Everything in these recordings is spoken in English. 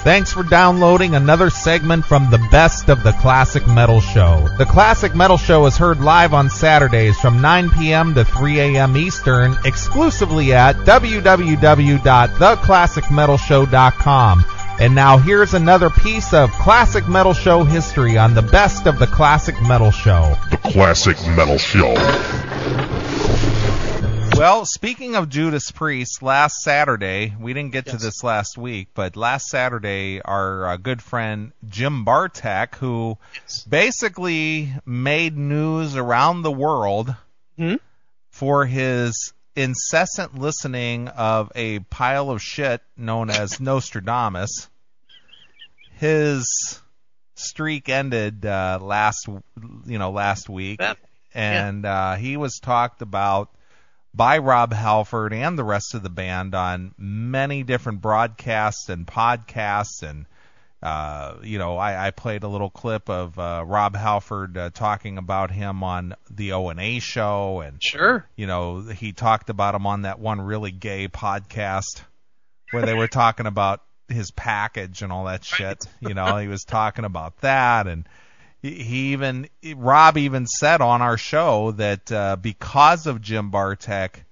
Thanks for downloading another segment from the Best of the Classic Metal Show. The Classic Metal Show is heard live on Saturdays from 9 p.m. to 3 a.m. Eastern, exclusively at www.theclassicmetalshow.com. And now here's another piece of Classic Metal Show history on the Best of the Classic Metal Show. The Classic Metal Show. Well, speaking of Judas Priest, last Saturday, we didn't get to this last week, but last Saturday, our good friend Jim Bartek, who basically made news around the world for his incessant listening of a pile of shit known as Nostradamus. His streak ended last week, and he was talked about by Rob Halford and the rest of the band on many different broadcasts and podcasts. And, I played a little clip of Rob Halford talking about him on the O&A show. And, he talked about him on that one really gay podcast where they were talking about his package and all that shit. He was talking about that. And Rob even said on our show that because of Jim Bartek,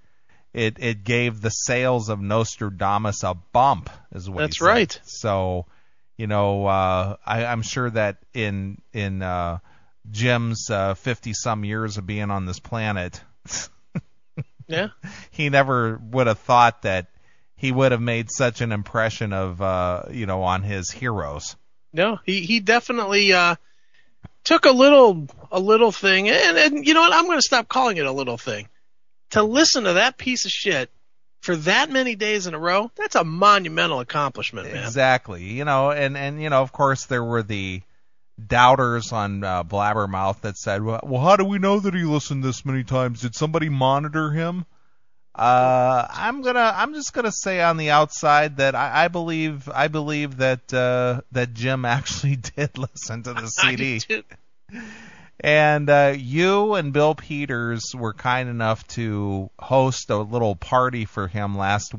it gave the sales of Nostradamus a bump, is what he said. That's right. So, I'm sure that in Jim's 50-some years of being on this planet, he never would have thought that he would have made such an impression of, on his heroes. No, he definitely took a little thing, and you know what? I'm going to stop calling it a little thing. To listen to that piece of shit for that many days in a row, that's a monumental accomplishment, man. Exactly. And of course there were the doubters on Blabbermouth that said, well, how do we know that he listened this many times? Did somebody monitor him? I'm just gonna say on the outside that I believe that Jim actually did listen to the CD. And you and Bill Peters were kind enough to host a little party for him last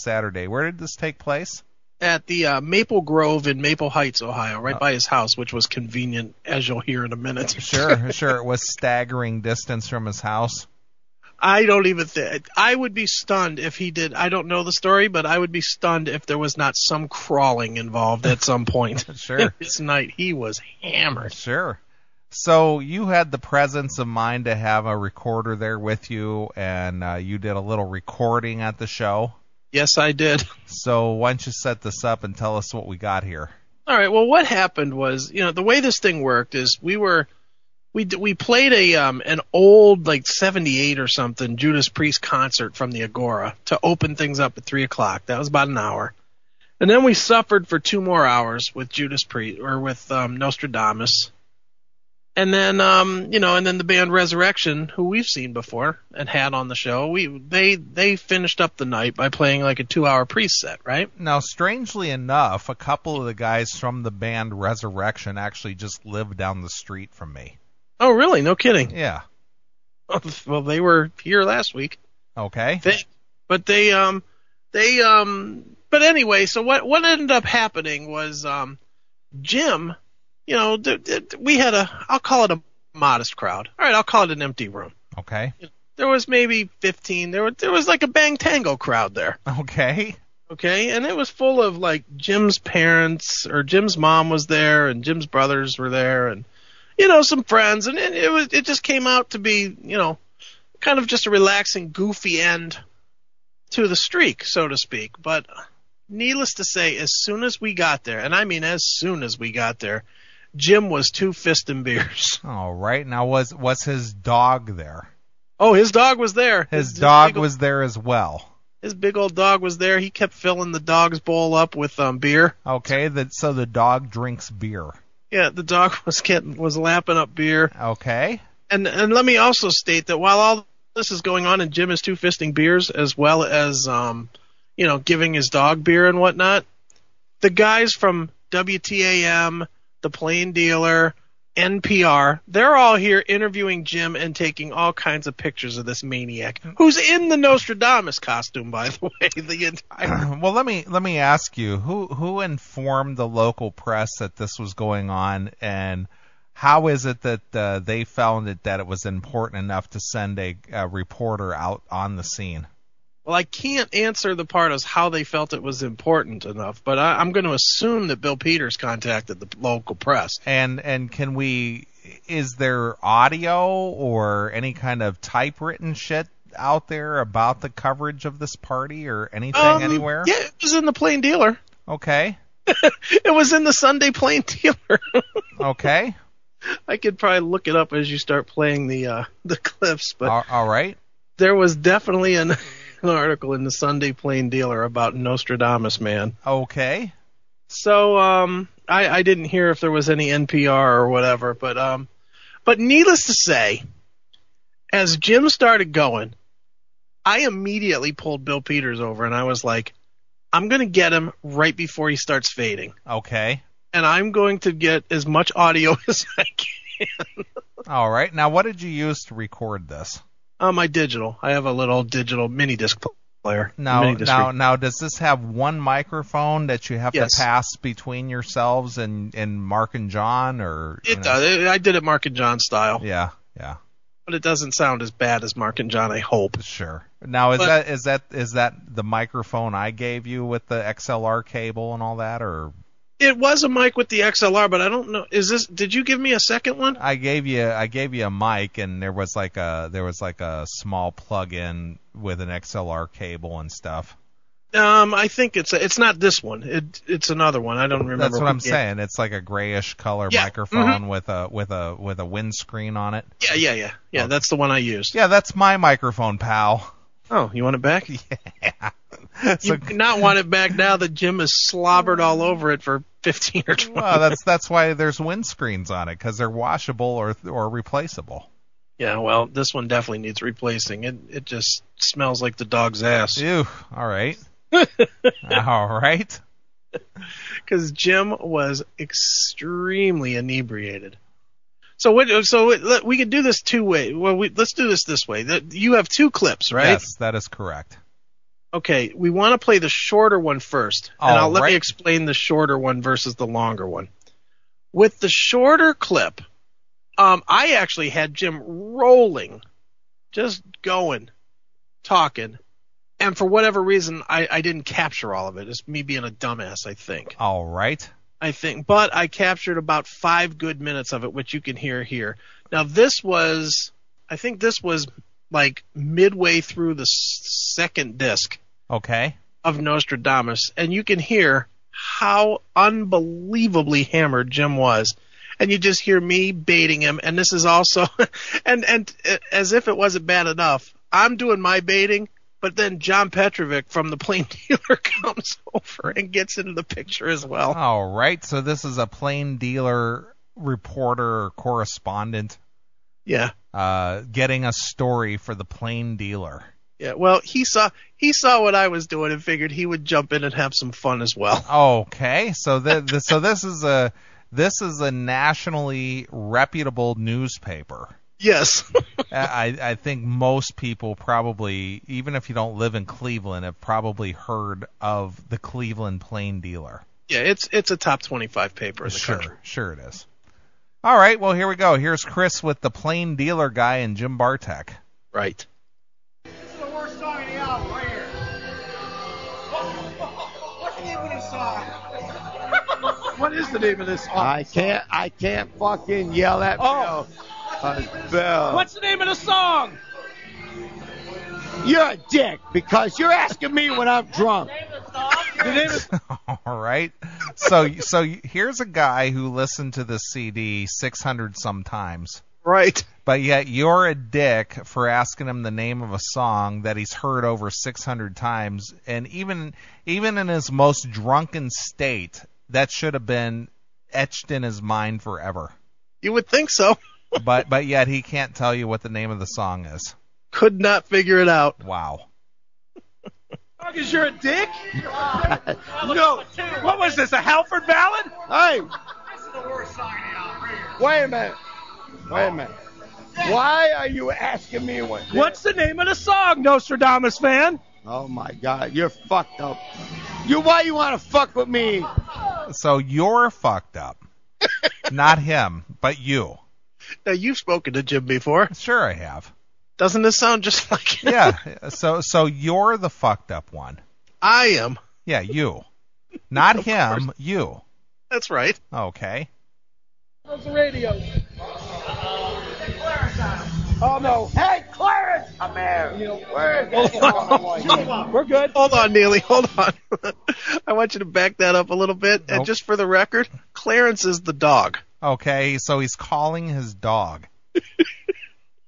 Saturday. Where did this take place? At the Maple Grove in Maple Heights, Ohio, right by his house, which was convenient, as you'll hear in a minute. Sure. It was staggering distance from his house. I don't even think I would be stunned if he did. I don't know the story, but I would be stunned if there was not some crawling involved at some point. Sure. This night he was hammered. Sure. So you had the presence of mind to have a recorder there with you, and you did a little recording at the show. Yes, I did. So why don't you set this up and tell us what we got here? All right. Well, what happened was, the way this thing worked is we played an old, like 78 or something, Judas Priest concert from the Agora to open things up at 3 o'clock. That was about an hour. And then we suffered for 2 more hours with Judas Priest, or with Nostradamus. And then, and then the band Resurrection, who we've seen before and had on the show, they finished up the night by playing like a 2-hour Priest set, right? Now, strangely enough, a couple of the guys from the band Resurrection actually just lived down the street from me. Oh, really? No kidding. Yeah. Well, they were here last week. Okay. But anyway, so what ended up happening was, Jim, we had I'll call it a modest crowd. All right, I'll call it an empty room. Okay. There was maybe 15. There was like a Bang Tango crowd there. Okay. Okay, and it was full of like Jim's parents, or Jim's mom was there, and Jim's brothers were there, and some friends, and it just came out to be, kind of just a relaxing, goofy end to the streak, so to speak. But needless to say, as soon as we got there, and I mean as soon as we got there, Jim was 2 fisting beers. All right. Now, was his dog there? Oh, his dog was there. His dog was there as well. His big old dog was there. He kept filling the dog's bowl up with beer. Okay, so the dog drinks beer. Yeah, the dog was lapping up beer. Okay. And let me also state that while all this is going on and Jim is 2 fisting beers, as well as giving his dog beer and whatnot, the guys from WTAM, the Plain Dealer, NPR. They're all here interviewing Jim and taking all kinds of pictures of this maniac, who's in the Nostradamus costume, by the way. The entire. Well, let me ask you, who informed the local press that this was going on, and how is it that they found that it was important enough to send a reporter out on the scene? Well, I can't answer the part as how they felt it was important enough, but I'm going to assume that Bill Peters contacted the local press. And is there audio or any kind of typewritten shit out there about the coverage of this party or anything anywhere? Yeah, it was in the Plain Dealer. Okay. It was in the Sunday Plain Dealer. Okay. I could probably look it up as you start playing the clips, but all right. There was definitely an article in the Sunday Plain Dealer about Nostradamus Man. Okay. So I didn't hear if there was any NPR or whatever, but needless to say, as Jim started going, I immediately pulled Bill Peters over and I was like, I'm going to get him right before he starts fading. Okay. And I'm going to get as much audio as I can. All right. Now, what did you use to record this? My digital. I have a little digital mini disc player. Now, does this have one microphone that you have to pass between yourselves and Mark and John, or it does? I did it Mark and John style. Yeah. But it doesn't sound as bad as Mark and John, I hope. Sure. Now, is that the microphone I gave you with the XLR cable and all that, or? It was a mic with the XLR, but I don't know. Did you give me a second one? I gave you a mic, and there was like a small plug-in with an XLR cable and stuff. I think it's not this one. It's another one. I don't remember. That's what I'm saying. It's like a grayish color microphone with a windscreen on it. Yeah. Okay. That's the one I used. Yeah, that's my microphone, pal. Oh, you want it back? Yeah. You do not want it back now that Jim has slobbered all over it for 15 or 20 Well, that's why there's windscreens on it, because they're washable or replaceable. Yeah, well, this one definitely needs replacing. It just smells like the dog's ass. Ew. All right. All right. Because Jim was extremely inebriated. So we could do this two ways. Well, let's do this way. You have two clips, right? Yes, that is correct. Okay, we want to play the shorter one first, and let me explain the shorter one versus the longer one. With the shorter clip, I actually had Jim rolling, just going, talking, and for whatever reason, I didn't capture all of it. It's me being a dumbass, I think. All right. But I captured about 5 good minutes of it, which you can hear here. Now, I think this was like midway through the second disc. Okay. Of Nostradamus, and you can hear how unbelievably hammered Jim was, and you just hear me baiting him. And this is also, and as if it wasn't bad enough, I'm doing my baiting, but then John Petrovic from the Plain Dealer comes over and gets into the picture as well. All right, so this is a Plain Dealer reporter or correspondent. Yeah. Getting a story for the Plain Dealer. Yeah, well, he saw what I was doing and figured he would jump in and have some fun as well. Okay, so this is a nationally reputable newspaper. Yes. I think most people probably, even if you don't live in Cleveland, have probably heard of the Cleveland Plain Dealer. Yeah, it's a top 25 paper in the country. Sure it is. All right, well, here we go. Here's Chris with the Plain Dealer guy and Jim Bartek. Right. What is the name of this song? I can't fucking yell at Bill. Bill. What's the name of the song? You're a dick because you're asking me when I'm drunk. The name of All right. So here's a guy who listened to this CD 600 some times. Right. But yet you're a dick for asking him the name of a song that he's heard over 600 times, and even in his most drunken state, that should have been etched in his mind forever. You would think so. but yet he can't tell you what the name of the song is. Could not figure it out. Wow. Because you're a dick? No. What was this, a Halford ballad? Hey. This is the worst song out here. Wait a minute. Why are you asking me what? What's the name of the song, Nostradamus fan? Oh my God, you're fucked up. Why you want to fuck with me? So you're fucked up. Not him, but you. Now, you've spoken to Jim before. Sure I have. Doesn't this sound just like him? Yeah, so you're the fucked up one. I am. Yeah, you. Not him, you. That's right. Okay. How's the radio? Oh, no. Hey, Clarence! I'm here. Where is that? We're good. Hold on, Neely. Hold on. I want you to back that up a little bit. Nope. And just for the record, Clarence is the dog. Okay, so he's calling his dog.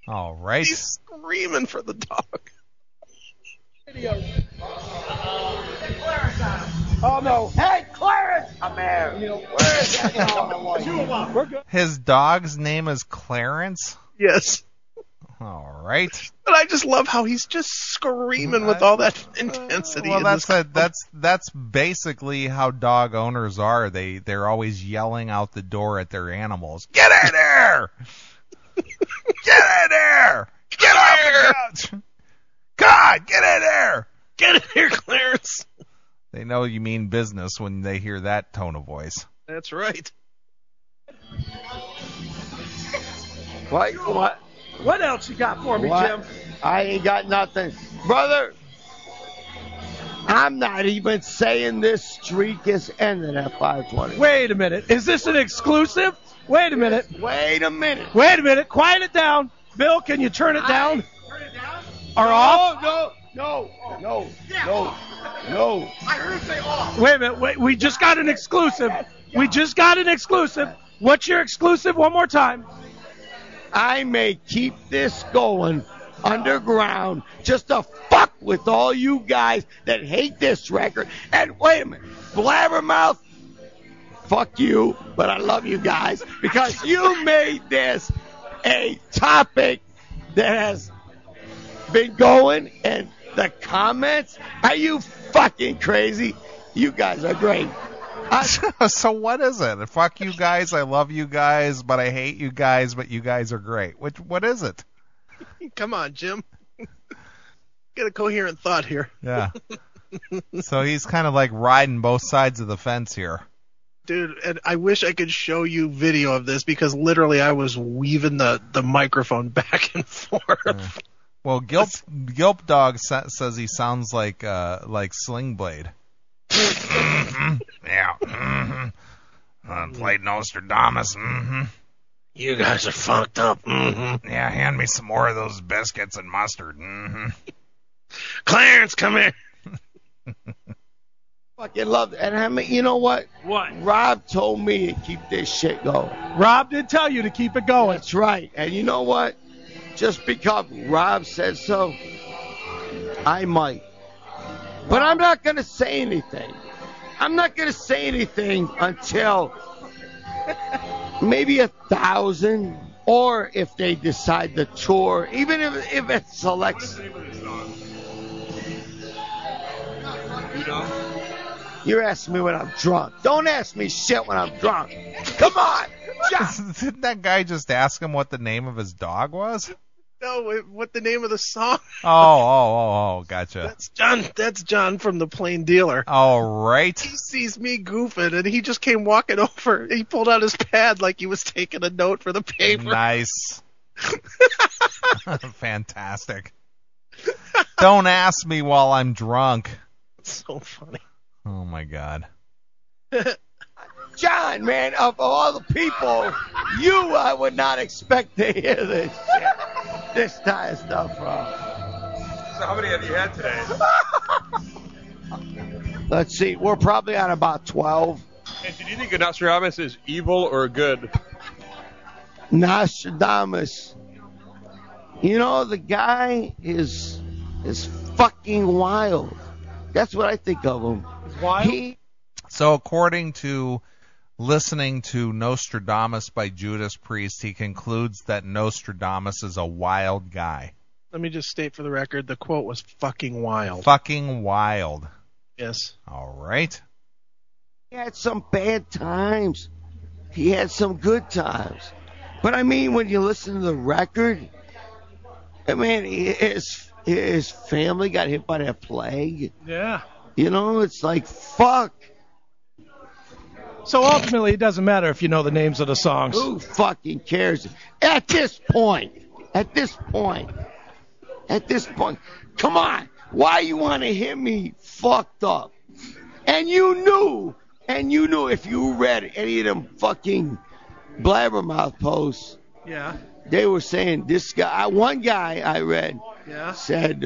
All right. He's screaming for the dog. Radio. Oh, no. Hey, Clarence! I'm here. Where is that? We're good. His dog's name is Clarence? Yes. All right. But I just love how he's just screaming with all that intensity. Well, in that's basically how dog owners are. They're always yelling out the door at their animals. Get in there! Get in there! Get off the couch! God, get in there! Get in here, Clarence. They know you mean business when they hear that tone of voice. That's right. What? What else you got for me, What? Jim? I ain't got nothing. Brother, I'm not even saying this streak is ending at 520. Wait a minute. Is this an exclusive? Wait a minute. Wait a minute. Wait a minute. Quiet it down. Bill, can you turn it down? Turn it down? Or off? No. I heard him say off. Wait a minute. Wait, we just got an exclusive. We just got an exclusive. What's your exclusive? One more time. I may keep this going underground just to fuck with all you guys that hate this record. And wait a minute, Blabbermouth, fuck you, but I love you guys because you made this a topic that has been going, and the comments, are you fucking crazy? You guys are great. So what is it? Fuck you guys, I love you guys, but I hate you guys, but you guys are great. What is it? Come on, Jim. Get a coherent thought here. Yeah. So he's kind of like riding both sides of the fence here. Dude, and I wish I could show you video of this because literally I was weaving the microphone back and forth. Yeah. Well, Gilp Dog says he sounds like Sling Blade. Yeah. Played Nostradamus. You guys are fucked up. Yeah, hand me some more of those biscuits and mustard. Clarence, come here. Fucking love it. And I mean, you know what? What? Rob told me to keep this shit going. Rob did tell you to keep it going. That's right. And you know what? Just because Rob said so, I might. But I'm not going to say anything. I'm not going to say anything until maybe 1,000, or if they decide to tour, even if it selects. You're asking me when I'm drunk. Don't ask me shit when I'm drunk. Come on. Didn't that guy just ask him what the name of his dog was? No, what the name of the song? Oh, gotcha. That's John from the Plain Dealer. All right. He sees me goofing, and he just came walking over. He pulled out his pad like he was taking a note for the paper. Nice. Fantastic. Don't ask me while I'm drunk. It's so funny. Oh, my God. John, man, of all the people, I would not expect to hear this shit. This kind of stuff from. So how many have you had today? Let's see. We're probably on about 12. Hey, so do you think Nostradamus is evil or good? Nostradamus. You know, the guy is fucking wild. That's what I think of him. Wild? So according to listening to Nostradamus by Judas Priest, he concludes that Nostradamus is a wild guy. Let me just state for the record, the quote was fucking wild. Fucking wild. Yes. All right. He had some bad times. he had some good times. But I mean, when you listen to the record, I mean, his family got hit by that plague. Yeah. You know, it's like, fuck. So ultimately, it doesn't matter if you know the names of the songs. Who fucking cares? At this point, come on. Why you want to hear me fucked up? And you knew if you read any of them fucking blabbermouth posts, Yeah. they were saying this guy, one guy I read said,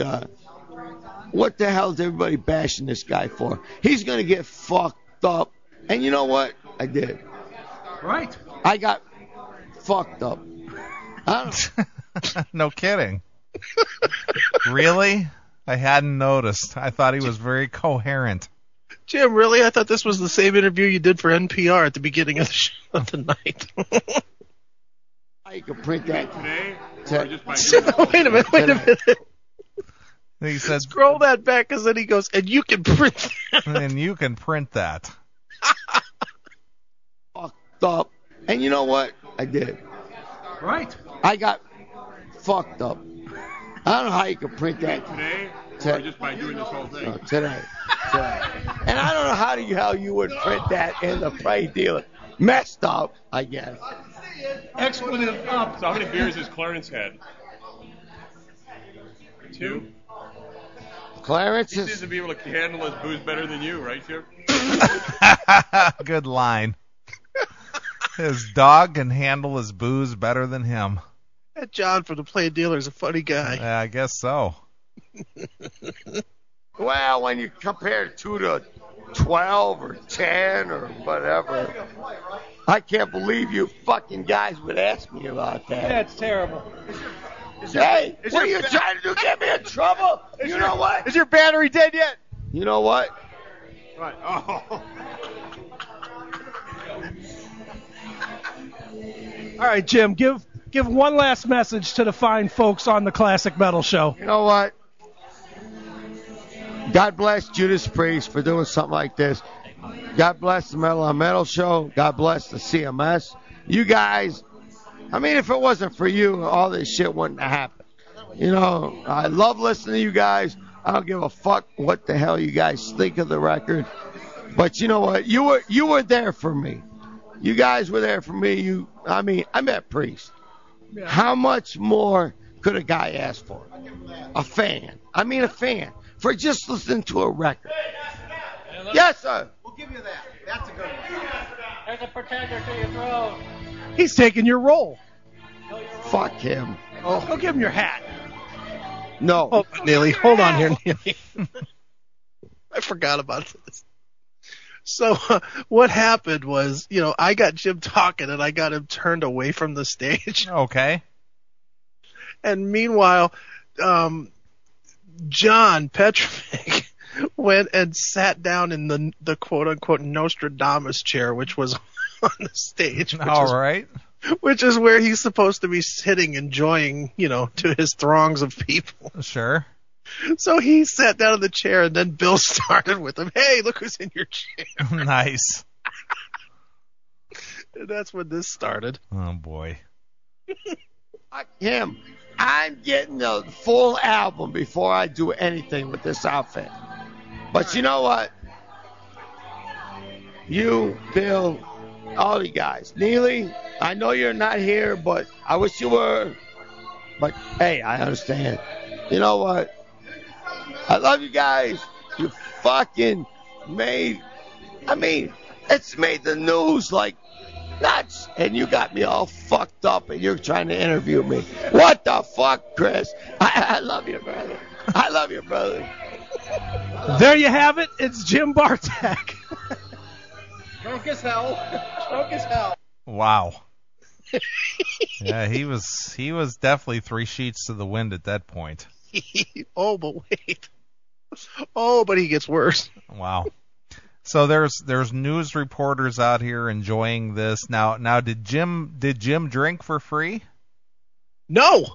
what the hell is everybody bashing this guy for? He's going to get fucked up. And you know what? I did. Right. I got fucked up. I don't No kidding. Really? I hadn't noticed. I thought he was very coherent. Jim, really? I thought this was the same interview you did for NPR at the beginning of the show of the night. I can print that Today? Or just by Wait a minute. He said, Scroll that back, because then he goes, and you can print that. and you can print that. fucked up. And you know what? I did. Right. I got fucked up. I don't know how you can print that Today? Or just by doing this whole thing? No, today. And I don't know how the hell you would print that in the play dealer. Messed up, I guess. Expletive up. So how many beers has Clarence had? 2? Clarence He seems is... to be able to handle his booze better than you, right, Chip? Good line. His dog can handle his booze better than him. That John from the Play Dealer is a funny guy. Yeah, I guess so. Well, when you compare 2 to 12 or 10 or whatever, I can't believe you fucking guys would ask me about that. That's terrible. Hey, what are you trying to do? Get me in trouble? You know what? Is your battery dead yet? You know what? Right. Oh. All right, Jim, give one last message to the fine folks on the Classic Metal Show. You know what? God bless Judas Priest for doing something like this. God bless the Metal on Metal Show. God bless the CMS. You guys, I mean, if it wasn't for you, all this shit wouldn't have happened. You know, I love listening to you guys. I don't give a fuck what the hell you guys think of the record. But you know what? You were there for me. You guys were there for me. I met Priest. Yeah. How much more could a guy ask for? A fan. A fan. For just listening to a record. Yes, sir. We'll give you that. That's a good one. There's a pretender to your throne. He's taking your role. Fuck him. Oh, go give him your hat. No. Oh, Neeley, hold on here, Neeley. I forgot about this. So what happened was, I got Jim talking and I got him turned away from the stage. Okay. And meanwhile, John Petrovic went and sat down in the quote-unquote Nostradamus chair, which was on the stage. Which is where he's supposed to be sitting, enjoying, to his throngs of people. Sure. So he sat down in the chair, and then Bill started with him. Hey, look who's in your chair. Nice. And that's when this started. Oh, boy. Fuck him. I'm getting the full album before I do anything with this outfit. But you know what? You, Bill, all you guys. Neeley, I know you're not here, but I wish you were. But, hey, I understand. You know what? I love you guys. You fucking it's made the news like nuts. And you got me all fucked up and you're trying to interview me. What the fuck, Chris? I love you, brother. I love you, brother. There you have it. It's Jim Bartek. Drunk as hell. Drunk as hell. Wow. Yeah, he was definitely 3 sheets to the wind at that point. Oh, but wait. Oh, but he gets worse. Wow. So there's news reporters out here enjoying this. Now did Jim drink for free? No.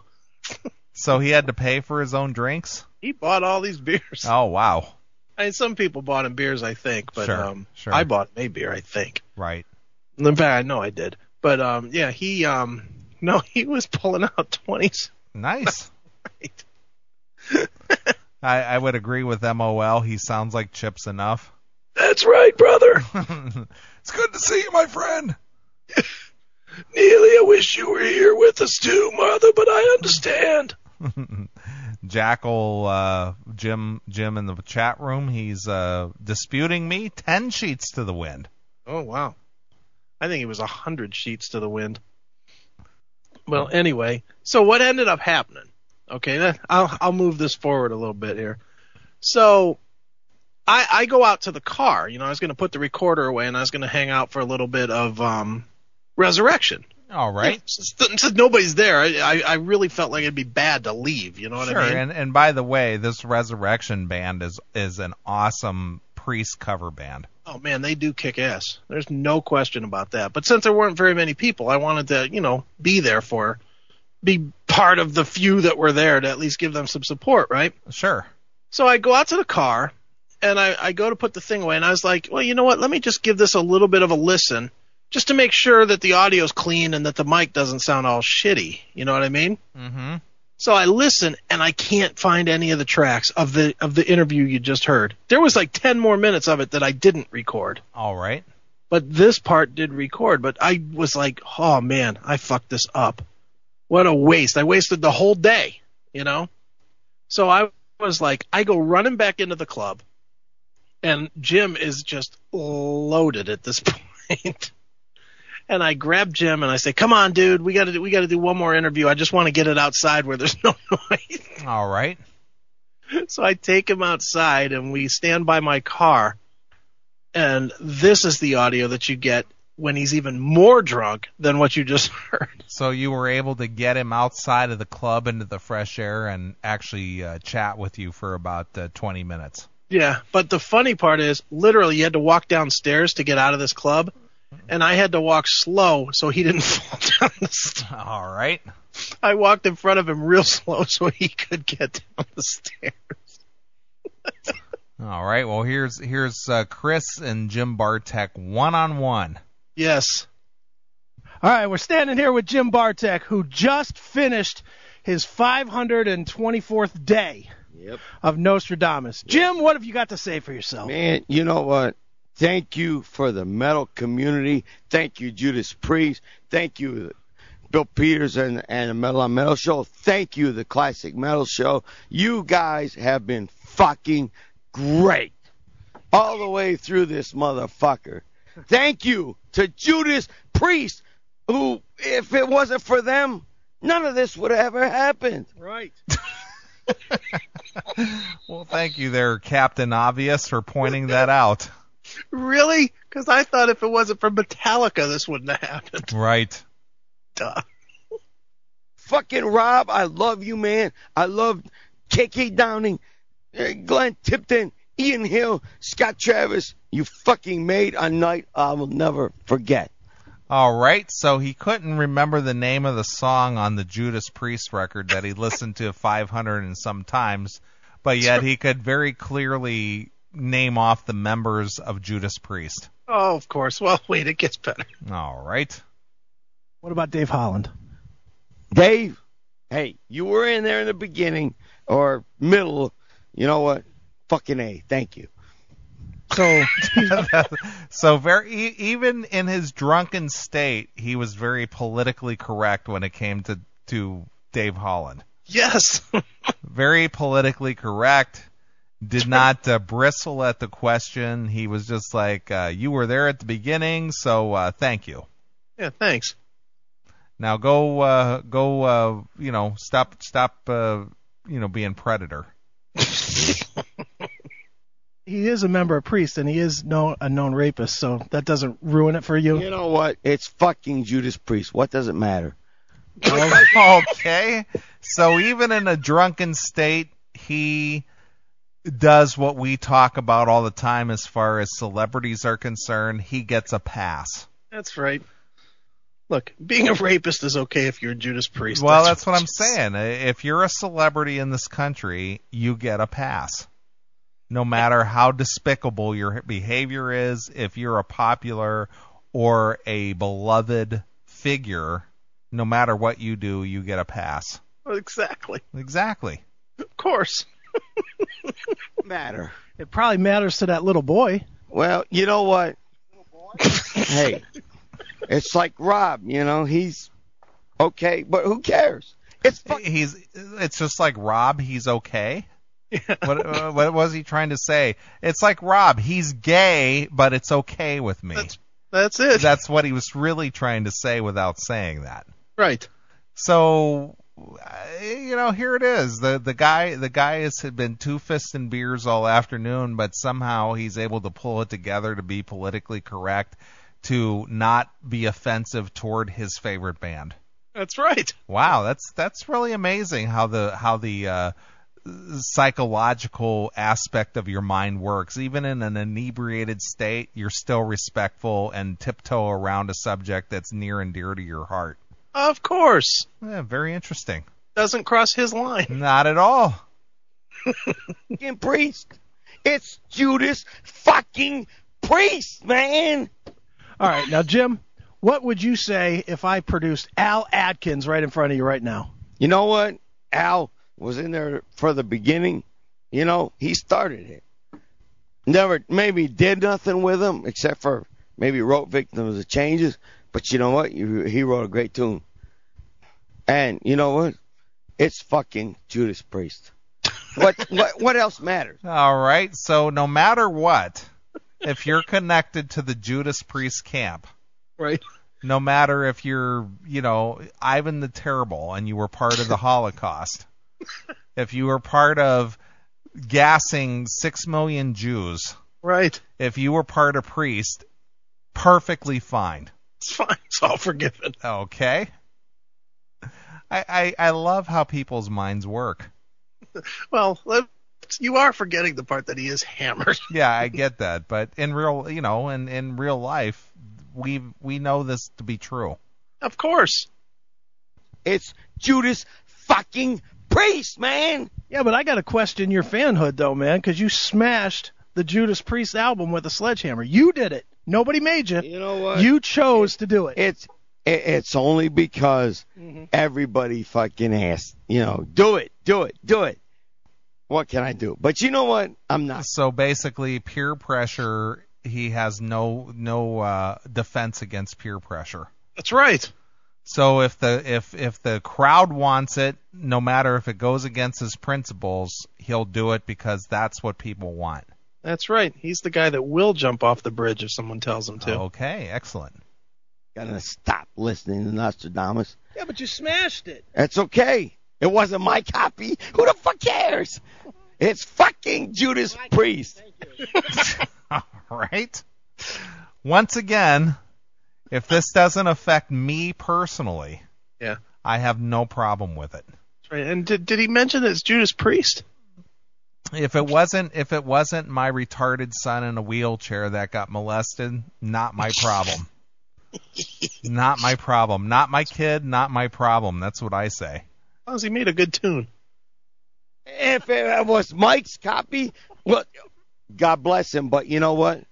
So he had to pay for his own drinks? He bought all these beers. Oh, wow. I mean, some people bought him beers, I think, but sure. I bought him a beer, I think. Right. In fact, I know I did. But yeah, he was pulling out 20s. Nice. Right. I would agree with MOL. He sounds like Chips enough. That's right, brother. It's good to see you, my friend. Neeley, I wish you were here with us too, Mother, but I understand. Jackal, Jim in the chat room, he's disputing me 10 sheets to the wind. Oh, wow. I think it was 100 sheets to the wind. Well, anyway, so what ended up happening? Okay, I'll move this forward a little bit here. So I go out to the car. I was going to put the recorder away, and I was going to hang out for a little bit of Resurrection. All right. Since nobody's there, I really felt like it'd be bad to leave. You know what I mean? Sure, and by the way, this Resurrection band is an awesome Priest cover band. Oh, man, they do kick ass. There's no question about that. But since there weren't very many people, I wanted to, be part of the few that were there to at least give them some support, right? Sure. So I go out to the car, and I go to put the thing away, and I was like, well, you know what? Let me just give this a little bit of a listen, just to make sure that the audio's clean and that the mic doesn't sound all shitty. You know what I mean? Mm-hmm. So I listen, and I can't find any of the tracks of the interview you just heard. There was like 10 more minutes of it that I didn't record. All right. But this part did record. But I was like, oh, man, I fucked this up. What a waste. I wasted the whole day, So I was like, I go running back into the club, and Jim is just loaded at this point. And I grab Jim and I say, "Come on, dude, we got to do one more interview. I just want to get it outside where there's no noise." All right. So I take him outside and we stand by my car. And this is the audio that you get when he's even more drunk than what you just heard. So you were able to get him outside of the club into the fresh air and actually chat with you for about 20 minutes. Yeah, but the funny part is, literally, you had to walk downstairs to get out of this club. And I had to walk slow so he didn't fall down the stairs. All right. I walked in front of him real slow so he could get down the stairs. All right. Well, here's Chris and Jim Bartek one-on-one. Yes. All right, we're standing here with Jim Bartek, who just finished his 524th day of Nostradamus. Jim, what have you got to say for yourself? Man, you know what? Thank you for the metal community. Thank you, Judas Priest. Thank you, Bill Peters and the Metal on Metal Show. Thank you, the Classic Metal Show. You guys have been fucking great all the way through this motherfucker. Thank you to Judas Priest, who, if it wasn't for them, none of this would have ever happened. Right. Well, thank you there, Captain Obvious, for pointing that out. Really? Because I thought if it wasn't for Metallica, this wouldn't have happened. Right. Duh. Fucking Rob, I love you, man. I love KK Downing, Glenn Tipton, Ian Hill, Scott Travis. You fucking made a night I will never forget. All right, so he couldn't remember the name of the song on the Judas Priest record that he listened to 500 and some times, but yet he could very clearly name off the members of Judas Priest. Oh, of course. Well, wait, it gets better. All right. What about Dave Holland? Dave, hey, you were in there in the beginning or middle. You know what? Fucking A. Thank you. So even in his drunken state, he was very politically correct when it came to Dave Holland. Yes. Very politically correct. Did not bristle at the question. He was just like, you were there at the beginning, so thank you. Yeah, thanks. Now go, stop, being Predator. He is a member of Priest, and he is a known rapist, so that doesn't ruin it for you. You know what? It's fucking Judas Priest. What does it matter? Okay. So even in a drunken state, he does what we talk about all the time as far as celebrities are concerned. He gets a pass. That's right. Look, being a rapist is okay if you're a Judas Priest. Well, that's what I'm saying. If you're a celebrity in this country, you get a pass. No matter how despicable your behavior is, if you're a popular or a beloved figure, no matter what you do, you get a pass. Exactly. Exactly. Of course. Matter. It probably matters to that little boy. Well, you know what? Hey, it's like Rob, he's okay, but who cares? It's just like Rob, he's okay. What was he trying to say? It's like Rob, he's gay, but it's okay with me. That's it. That's what he was really trying to say without saying that. Right. So, here it is. The guy has been two-fisting beers all afternoon, but somehow he's able to pull it together to be politically correct, to not be offensive toward his favorite band. That's right. Wow, that's really amazing how the psychological aspect of your mind works. Even in an inebriated state, you're still respectful and tiptoe around a subject that's near and dear to your heart. Of course. Yeah, very interesting. Doesn't cross his line. Not at all. Fucking Priest. It's Judas fucking Priest, man. All right, now, Jim, what would you say if I produced Al Atkins right in front of you right now? You know what? Al was in there for the beginning. He started it. Never maybe did nothing with him except for maybe wrote Victims of Changes. But you know what? He wrote a great tune. And you know what? It's fucking Judas Priest. What else matters? All right. So no matter what, if you're connected to the Judas Priest camp, right? No matter if you're, Ivan the Terrible and you were part of the Holocaust, if you were part of gassing 6 million Jews, right? If you were part of Priest, perfectly fine. It's fine. It's all forgiven. Okay. I love how people's minds work. Well, you are forgetting the part that he is hammered. Yeah, I get that, but in real, in real life, we know this to be true. Of course. It's Judas fucking Priest, man. Yeah, but I got to question your fanhood, though, man, because you smashed the Judas Priest album with a sledgehammer. You did it. Nobody made you. You know what? You chose to do it. It's only because everybody fucking asked, do it. What can I do? But you know what? I'm not. So basically, peer pressure, he has no defense against peer pressure. That's right. So if the crowd wants it, no matter if it goes against his principles, he'll do it because that's what people want. That's right. He's the guy that will jump off the bridge if someone tells him to. Okay, excellent. Gotta stop listening to Nostradamus. Yeah, but you smashed it. That's okay. It wasn't my copy. Who the fuck cares? It's fucking Judas Priest. All right. Once again, if this doesn't affect me personally, yeah, I have no problem with it. That's right. And did he mention it's Judas Priest? If it wasn't my retarded son in a wheelchair that got molested, not my problem. Not my problem. Not my kid, not my problem. That's what I say. As long as he made a good tune. If it was Mike's copy, well, God bless him, but you know what?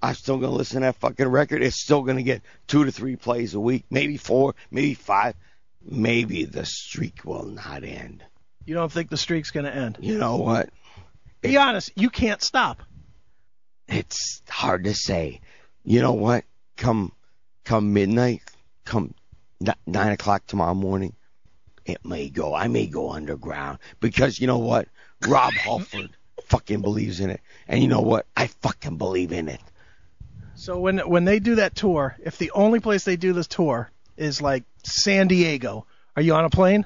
I'm still going to listen to that fucking record. It's still going to get 2 to 3 plays a week, maybe 4, maybe 5. Maybe the streak will not end. You don't think the streak's going to end? You know what? Be honest, you can't stop. It's hard to say. You know what? Come midnight, come 9 o'clock tomorrow morning, I may go underground. Because you know what? Rob Halford fucking believes in it. And you know what? I fucking believe in it. So when they do that tour, if the only place they do this tour is like San Diego, are you on a plane?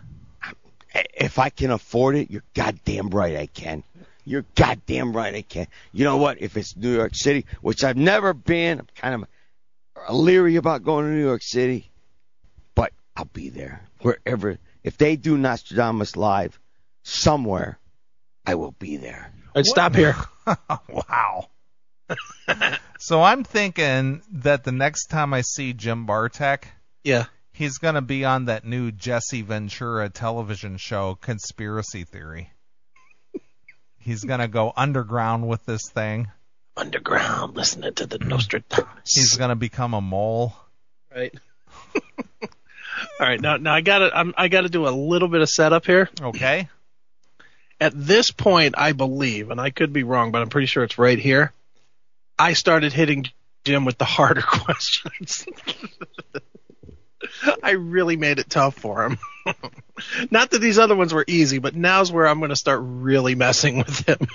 If I can afford it, you're goddamn right I can. You're goddamn right I can. You know what? If it's New York City, which I've never been, I'm kind of leery about going to New York City, but I'll be there. Wherever. If they do Nostradamus live somewhere, I will be there. I'd stop here. Wow. So I'm thinking that the next time I see Jim Bartek, yeah, he's going to be on that new Jesse Ventura television show, Conspiracy Theory. He's going to go underground with this thing, underground listening to the Nostradamus. He's going to become a mole. Right. All right. Now I gotta do a little bit of setup here. Okay. At this point, I believe, and I could be wrong, but I'm pretty sure it's right here, I started hitting Jim with the harder questions. I really made it tough for him. Not that these other ones were easy, but now's where I'm going to start really messing with him.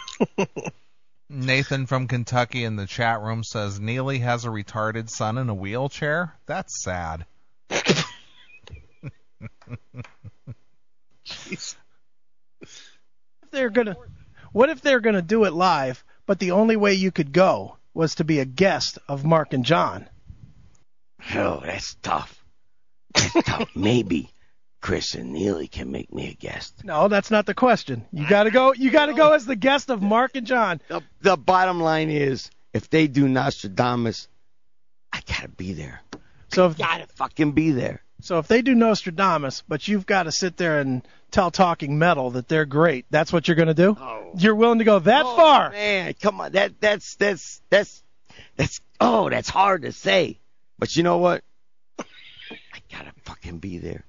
Nathan from Kentucky in the chat room says, Neeley has a retarded son in a wheelchair? That's sad. Jeez. What if they're gonna do it live, but the only way you could go was to be a guest of Mark and John? Oh, that's tough. That's tough. Maybe Chris and Neeley can make me a guest. No, that's not the question. You gotta go as the guest of Mark and John. The bottom line is, if they do Nostradamus, I gotta be there. I gotta fucking be there. So if they do Nostradamus, but you've got to sit there and tell Talking Metal that they're great, that's what you're going to do? Oh. You're willing to go that far? Man, come on. That's hard to say. But you know what? I gotta fucking be there.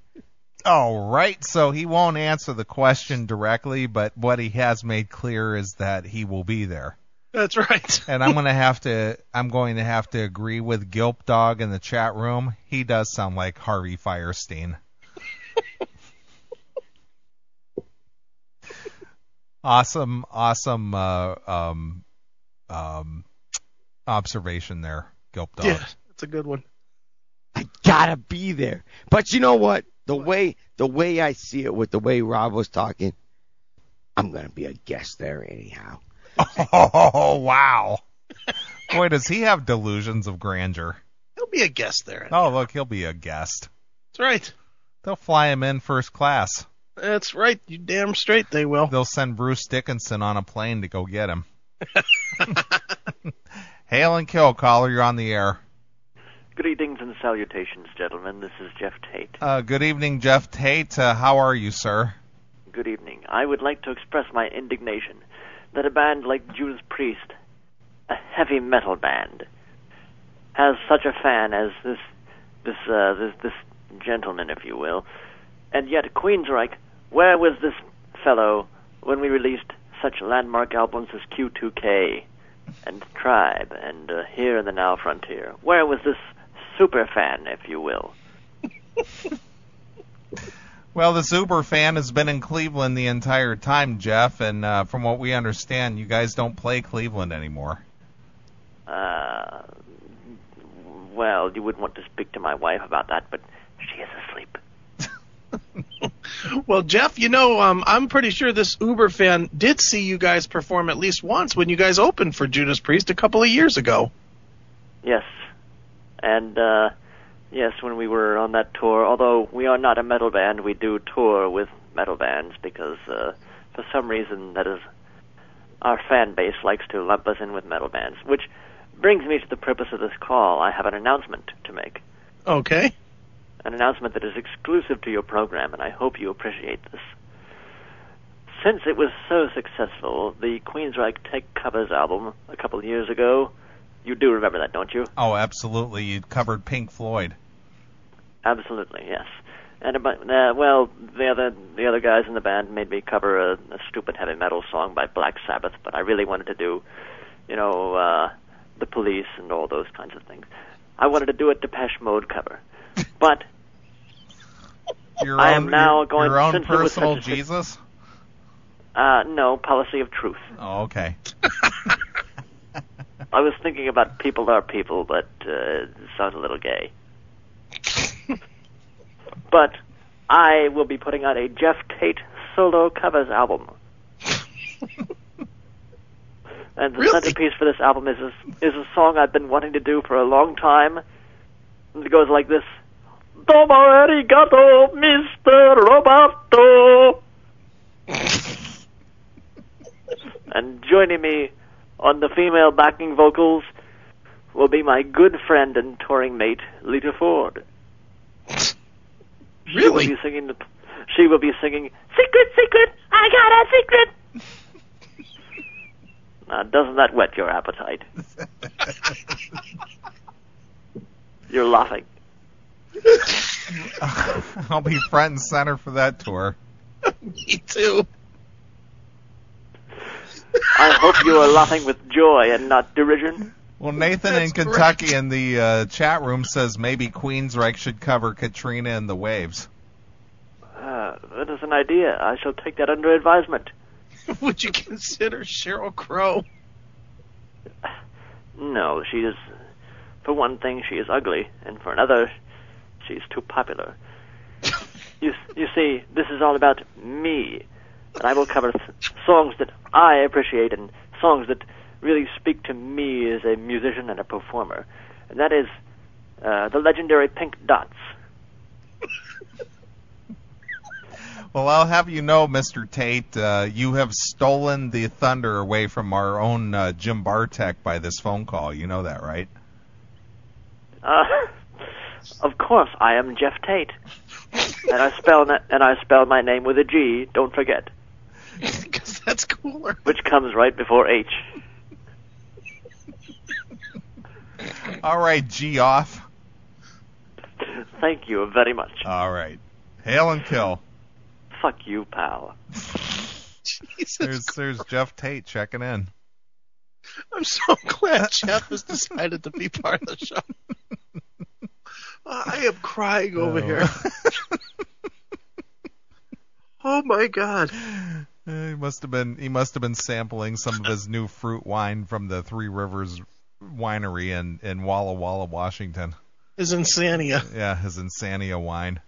All right, so he won't answer the question directly, but what he has made clear is that he will be there. That's right. And I'm going to have to agree with Gilp Dog in the chat room. He does sound like Harvey Firestein. Awesome observation there, Gilp Dog. Yeah, that's a good one. I gotta be there. But you know what? The way I see it, with the way Rob was talking, I'm gonna be a guest there anyhow. Oh, wow. Boy, does he have delusions of grandeur. He'll be a guest there. Oh, look, he'll be a guest. That's right. They'll fly him in first class. That's right. You damn straight they will. They'll send Bruce Dickinson on a plane to go get him. Hail and kill, caller. You're on the air. Good evenings and salutations, gentlemen. This is Jeff Tate. Good evening, Jeff Tate. How are you, sir? Good evening. I would like to express my indignation that a band like Judas Priest, a heavy metal band, has such a fan as this gentleman, if you will, and yet Queensryche, where was this fellow when we released such landmark albums as Q2K and Tribe and Here in the Now Frontier? Where was this super fan, if you will? Well, this Uber fan has been in Cleveland the entire time, Jeff, and from what we understand, you guys don't play Cleveland anymore. Well, you wouldn't want to speak to my wife about that, but she is asleep. Well, Jeff, I'm pretty sure this Uber fan did see you guys perform at least once when you guys opened for Judas Priest a couple of years ago. Yes. And, yes, when we were on that tour, although we are not a metal band, we do tour with metal bands because, for some reason, that is, our fan base likes to lump us in with metal bands, which brings me to the purpose of this call. I have an announcement to make. Okay. An announcement that is exclusive to your program, and I hope you appreciate this. Since it was so successful, the Queensryche Take Covers album a couple of years ago, you do remember that, don't you? Oh, absolutely. You covered Pink Floyd. Absolutely, yes. And the other guys in the band made me cover a stupid heavy metal song by Black Sabbath, but I really wanted to do, The Police and all those kinds of things. I wanted to do a Depeche Mode cover. But I am now going... Your own since there was personal such a Jesus? No, Policy of Truth. Oh, okay. I was thinking about People Are People, but it sounds a little gay. But I will be putting out a Jeff Tate solo covers album. And the centerpiece for this album is a song I've been wanting to do for a long time. And it goes like this. Domo arigato, Mr. Roboto. And joining me on the female backing vocals will be my good friend and touring mate, Lita Ford. Really? She will be singing, Secret, Secret, I got a secret. Now, doesn't that whet your appetite? You're laughing. I'll be front and center for that tour. Me too. I hope you are laughing with joy and not derision. Well, Nathan in Kentucky in the chat room says maybe Queensryche should cover Katrina and the Waves. That is an idea. I shall take that under advisement. Would you consider Sheryl Crow? No, she is... For one thing, she is ugly, and for another, she is too popular. You see, this is all about me, and I will cover songs that I appreciate and songs that really speak to me as a musician and a performer, and that is the legendary Pink Dots. Well, I'll have you know, Mr. Tate, you have stolen the thunder away from our own Jim Bartek by this phone call. You know that, right? Of course, I am Jeff Tate, and I spell my name with a G. Don't forget, because that's cooler. Which comes right before H. All right, G off. Thank you very much. All right, hail and kill. Fuck you, pal. There's Jeff Tate checking in. I'm so glad Jeff has decided to be part of the show. I am crying over here. Oh my God. He must have been sampling some of his new fruit wine from the Three Rivers Winery in Walla Walla, Washington. His Insania. Yeah, his Insania wine.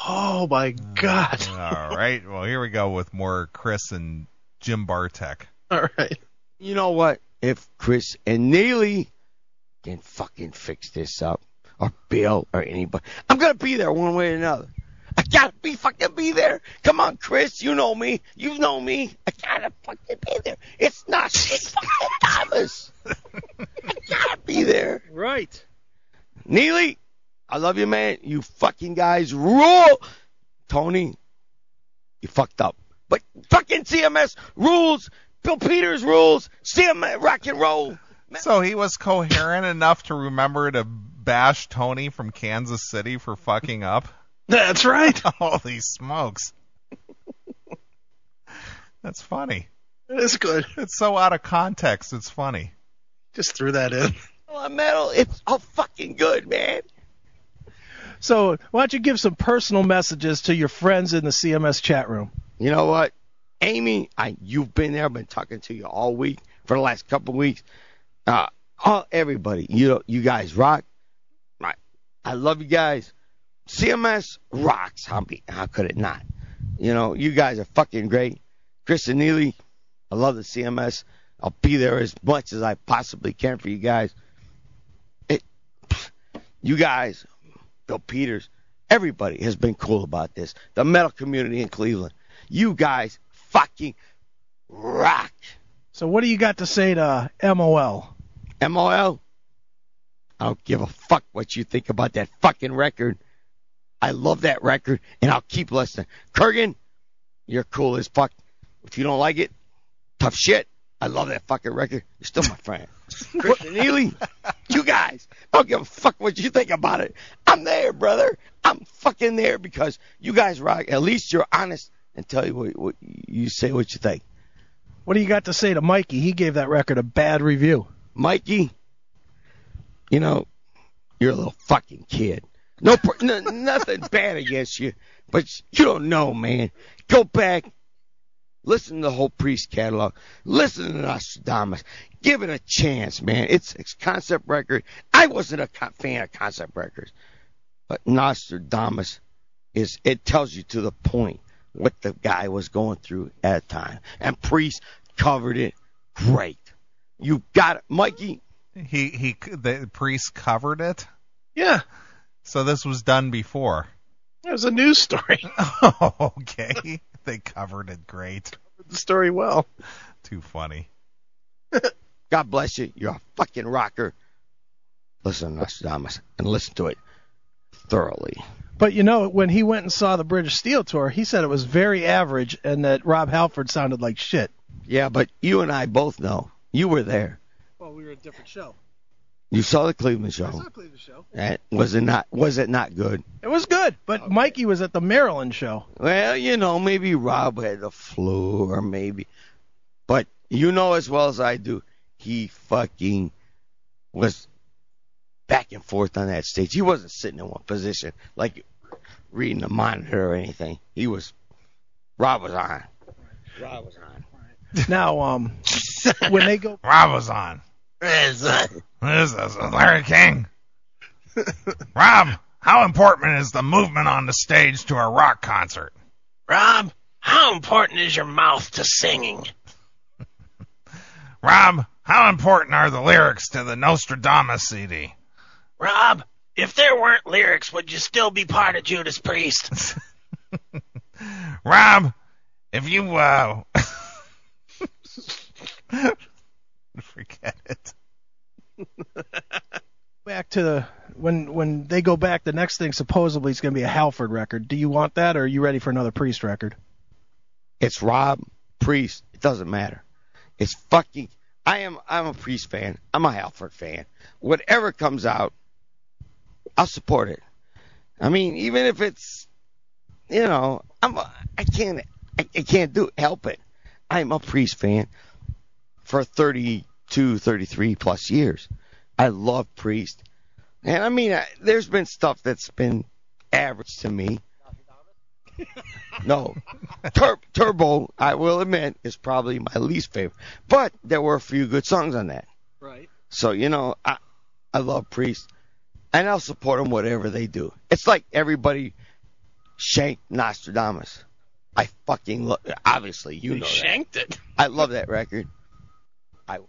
Oh my God. All right. Well, here we go with more Chris and Jim Bartek. All right. You know what? If Chris and Neeley can fucking fix this up, or Bill, or anybody, I'm going to be there one way or another. I got to fucking be there. Come on, Chris. You know me. You know me. I got to fucking be there. It's fucking Thomas. I got to be there. Right. Neeley, I love you, man. You fucking guys rule. Tony, you fucked up. But fucking CMS rules. Bill Peters rules. CMS rock and roll. So he was coherent enough to remember to bash Tony from Kansas City for fucking up? That's right. Holy smokes. That's funny. It is good. It's so out of context, it's funny. Just threw that in. Metal, it's all fucking good, man. So why don't you give some personal messages to your friends in the CMS chat room? You know what? Amy, you've been there. I've been talking to you all week for the last couple of weeks. Everybody, you guys rock. I love you guys. CMS rocks. How could it not? You guys are fucking great. Chris and Neeley, I love the CMS. I'll be there as much as I possibly can for you guys. You guys, Bill Peters, everybody has been cool about this. The metal community in Cleveland. You guys fucking rock. So what do you got to say to MOL? MOL? I don't give a fuck what you think about that fucking record. I love that record, and I'll keep listening. Kurgan, you're cool as fuck. If you don't like it, tough shit. I love that fucking record. You're still my friend. Chris and Neeley, you guys, I don't give a fuck what you think about it. I'm there, brother. I'm fucking there because you guys rock. At least you're honest and tell you what you say what you think. What do you got to say to Mikey? He gave that record a bad review. Mikey, you're a little fucking kid. Nothing bad against you, but you don't know, man. Go back, listen to the whole Priest catalog, listen to Nostradamus, give it a chance, man. It's a concept record. I wasn't a fan of concept records, but Nostradamus it tells you to the point what the guy was going through at a time, and Priest covered it great. You got it, Mikey. The Priest covered it? Yeah. So this was done before. It was a news story. Oh, okay. They covered it great. Covered the story well. Too funny. God bless you. You're a fucking rocker. Listen to Nostradamus and listen to it thoroughly. But when he went and saw the British Steel tour, he said it was very average and that Rob Halford sounded like shit. Yeah, but you and I both know You were there. Well, we were at a different show. You saw the Cleveland show. I saw Cleveland show. Was it not good? It was good, but okay. Mikey was at the Maryland show. Well, maybe Rob had the flu or maybe. But you know as well as I do, he fucking was back and forth on that stage. He wasn't sitting in one position like reading the monitor or anything. Rob was on. Rob was on. Now, when they go... Rob was on. What is this? Larry King. Rob, how important is the movement on the stage to a rock concert? Rob, how important is your mouth to singing? Rob, how important are the lyrics to the Nostradamus CD? Rob, if there weren't lyrics, would you still be part of Judas Priest? Rob, if you, forget it. Back to when they go back, the next thing supposedly is going to be a Halford record. Do you want that, or are you ready for another Priest record? It's Rob, Priest. It doesn't matter. It's fucking. I'm a Priest fan. I'm a Halford fan. Whatever comes out, I'll support it. I mean, even if it's, I can't help it. I'm a Priest fan for 32, 33 plus years. I love Priest. And I mean, there's been stuff that's been average to me. No. Turbo, I will admit, is probably my least favorite. But there were a few good songs on that. Right. So, I love Priest. And I'll support them whatever they do. It's like everybody shanked Nostradamus. I fucking love it. Obviously, you know that. Shanked it. I love that record. I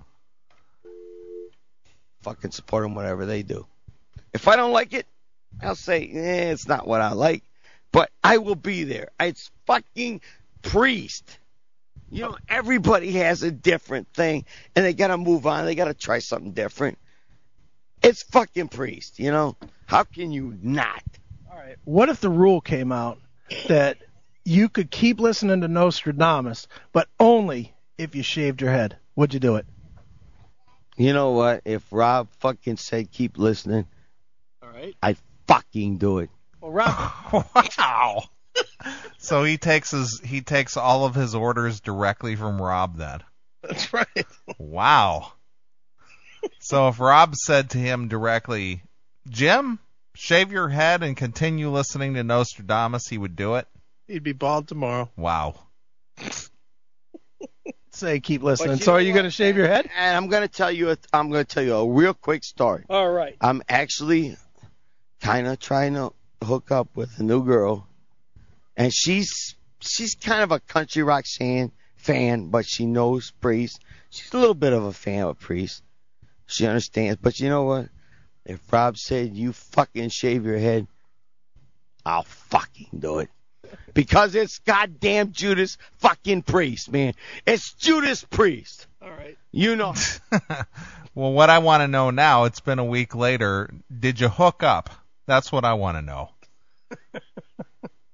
fucking support them whatever they do. If I don't like it, I'll say, it's not what I like. But I will be there. It's fucking Priest. Everybody has a different thing, and they got to move on. They got to try something different. It's fucking Priest, How can you not? All right. What if the rule came out that you could keep listening to Nostradamus, but only if you shaved your head? Would you do it? You know what? If Rob fucking said keep listening, all right, I'd fucking do it. Well, Rob. Wow. So he takes all of his orders directly from Rob then. That's right. Wow. So if Rob said to him directly, Jim, shave your head and continue listening to Nostradamus, he would do it? He'd be bald tomorrow. Wow. Say keep listening. So are you going to shave your head? And I'm going to tell you a real quick story. All right. I'm actually kind of trying to hook up with a new girl, and she's kind of a country rock fan, but she knows Priest. She's a little bit of a fan of Priest. She understands. But you know what? If Rob said you fucking shave your head, I'll fucking do it. Because it's goddamn Judas fucking Priest, man. It's Judas Priest. All right. Well, what I want to know now, it's been a week later, did you hook up? That's what I want to know.